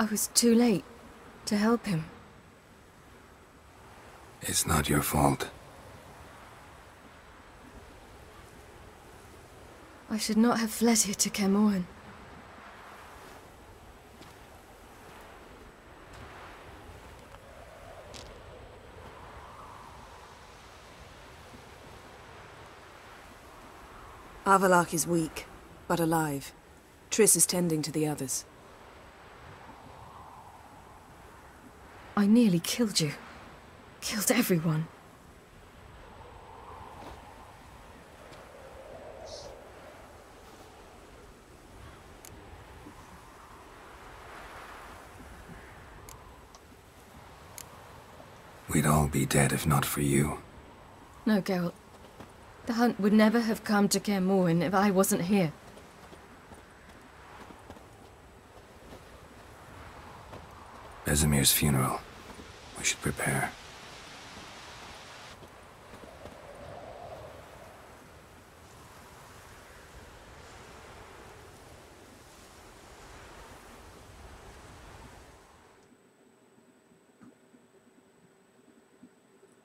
I was too late to help him. It's not your fault. I should not have fled here to Kaer Morhen. Avallac'h is weak, but alive. Triss is tending to the others. I nearly killed you. Killed everyone. We'd all be dead if not for you. No, Geralt. The hunt would never have come to Kaer Morhen if I wasn't here. Vesemir's funeral. We should prepare.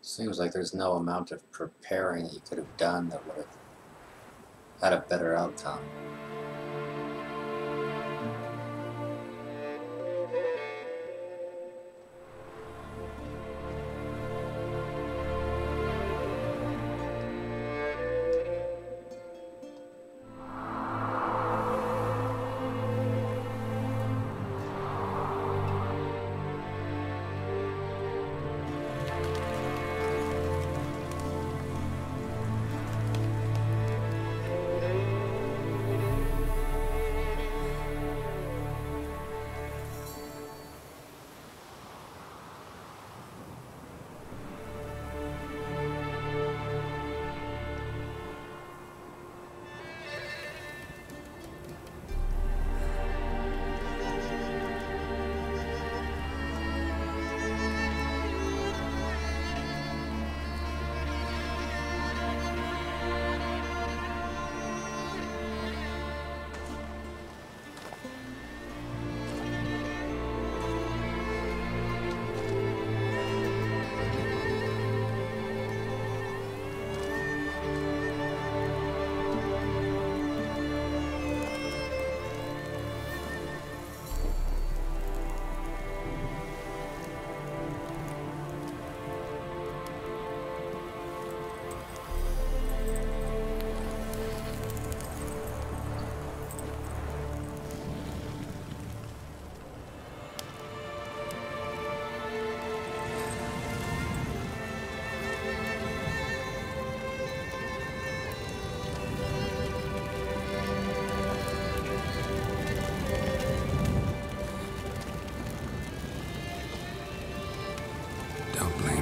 Seems like there's no amount of preparing that you could have done that would have had a better outcome.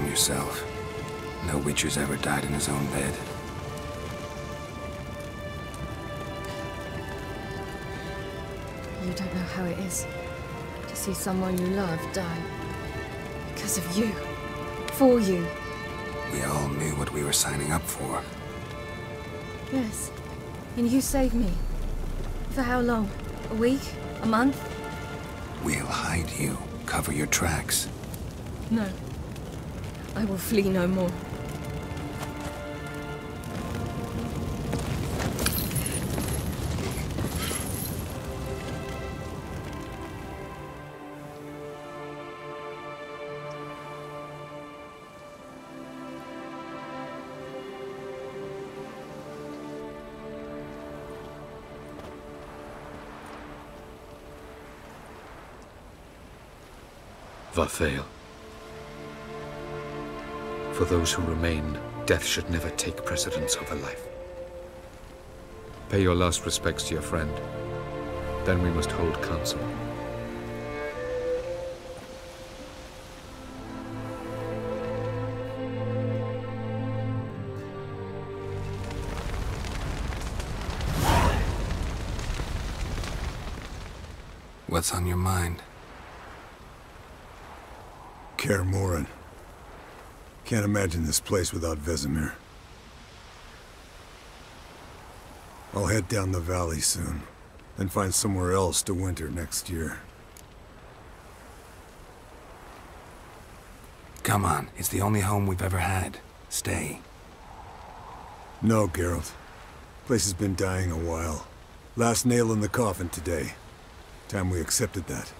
Yourself. No Witcher's ever died in his own bed. You don't know how it is to see someone you love die. Because of you. For you. We all knew what we were signing up for. Yes. And you saved me. For how long? A week? A month? We'll hide you. Cover your tracks. No. I will flee no more. Varthael. For those who remain, death should never take precedence over life. Pay your last respects to your friend. Then we must hold council. What's on your mind? Kaer Morhen. Can't imagine this place without Vesemir. I'll head down the valley soon, then find somewhere else to winter next year. Come on, it's the only home we've ever had. Stay. No, Geralt. Place has been dying a while. Last nail in the coffin today. Time we accepted that.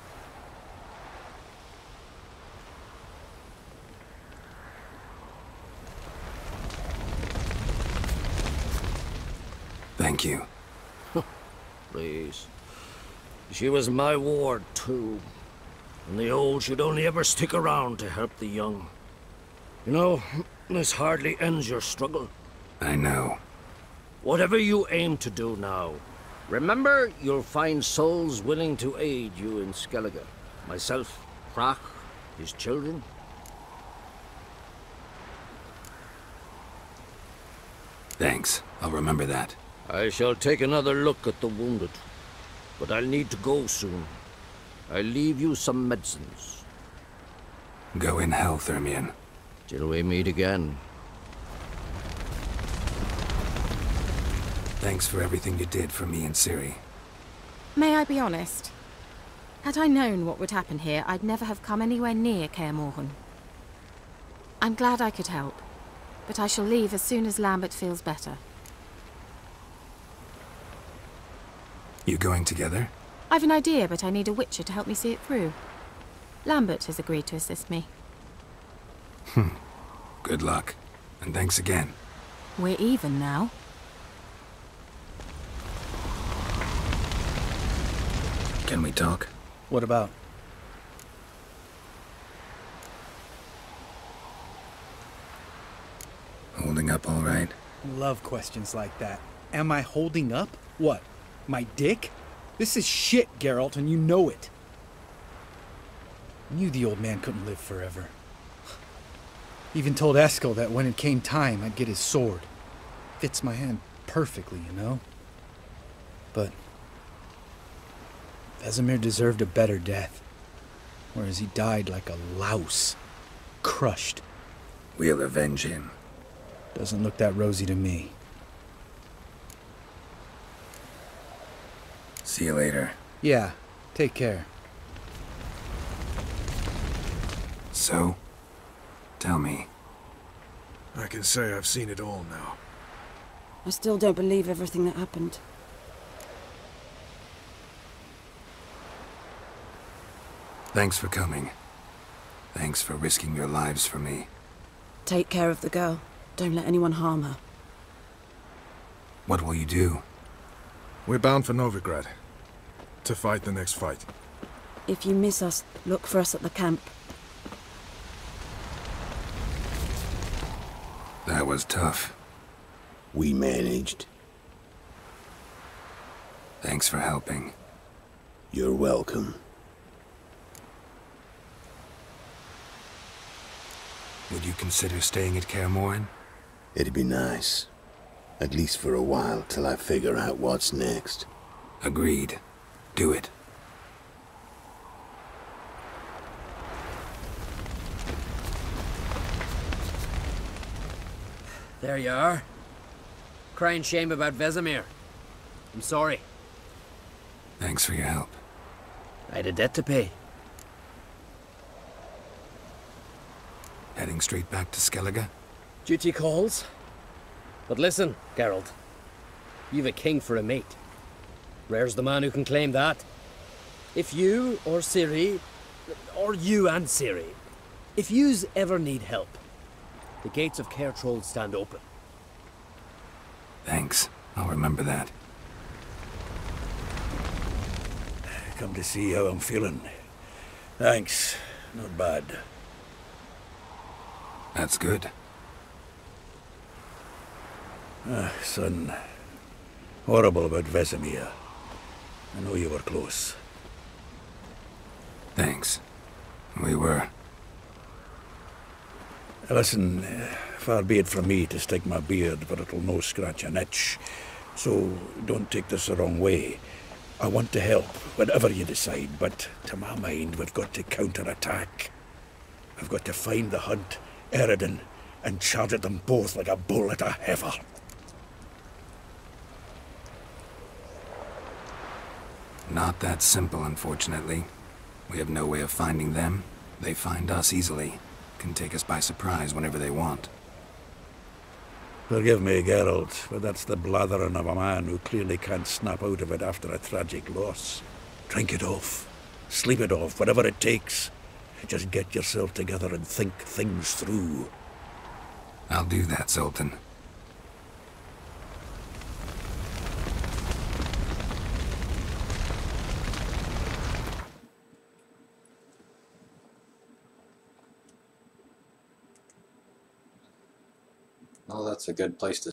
Thank you. Please. She was my ward, too. And the old should only ever stick around to help the young. You know, this hardly ends your struggle. I know. Whatever you aim to do now, remember, you'll find souls willing to aid you in Skellige. Myself, Krach, his children. Thanks. I'll remember that. I shall take another look at the wounded. But I'll need to go soon. I'll leave you some medicines. Go in health, Ermion. Till we meet again. Thanks for everything you did for me and Ciri. May I be honest? Had I known what would happen here, I'd never have come anywhere near Kaer Morhen. I'm glad I could help, but I shall leave as soon as Lambert feels better. You going together? I've an idea, but I need a witcher to help me see it through. Lambert has agreed to assist me. Good luck. And thanks again. We're even now. Can we talk? What about? Holding up all right? Love questions like that. Am I holding up? What? My dick? This is shit, Geralt, and you know it. Knew the old man couldn't live forever. Even told Eskel that when it came time, I'd get his sword. Fits my hand perfectly, you know? But Vesemir deserved a better death, whereas he died like a louse, crushed. We'll avenge him. Doesn't look that rosy to me. See you later. Yeah, take care. So, tell me. I can say I've seen it all now. I still don't believe everything that happened. Thanks for coming. Thanks for risking your lives for me. Take care of the girl. Don't let anyone harm her. What will you do? We're bound for Novigrad. To fight the next fight. If you miss us, look for us at the camp. That was tough. We managed. Thanks for helping. You're welcome. Would you consider staying at Kaer Morhen? It'd be nice. At least for a while, till I figure out what's next. Agreed. Do it. There you are. Crying shame about Vesemir. I'm sorry. Thanks for your help. I had a debt to pay. Heading straight back to Skellige? Duty calls. But listen, Geralt. You've a king for a mate. Rare's the man who can claim that. If you or Ciri, or you and Ciri, if yous ever need help, the gates of Kaer Troll stand open. Thanks. I'll remember that. Come to see how I'm feeling. Thanks. Not bad. That's good. Son. Horrible about Vesemir. I know you were close. Thanks. We were. Listen, far be it from me to stick my beard, but it'll no scratch an itch. So don't take this the wrong way. I want to help, whatever you decide, but to my mind, we've got to counterattack. We've got to find the hunt, Eredin, and charge at them both like a bull at a heifer. Not that simple, unfortunately. We have no way of finding them. They find us easily. Can take us by surprise whenever they want. Forgive me, Geralt, but that's the blathering of a man who clearly can't snap out of it after a tragic loss. Drink it off. Sleep it off, whatever it takes. Just get yourself together and think things through. I'll do that, Sultan. Well, that's a good place to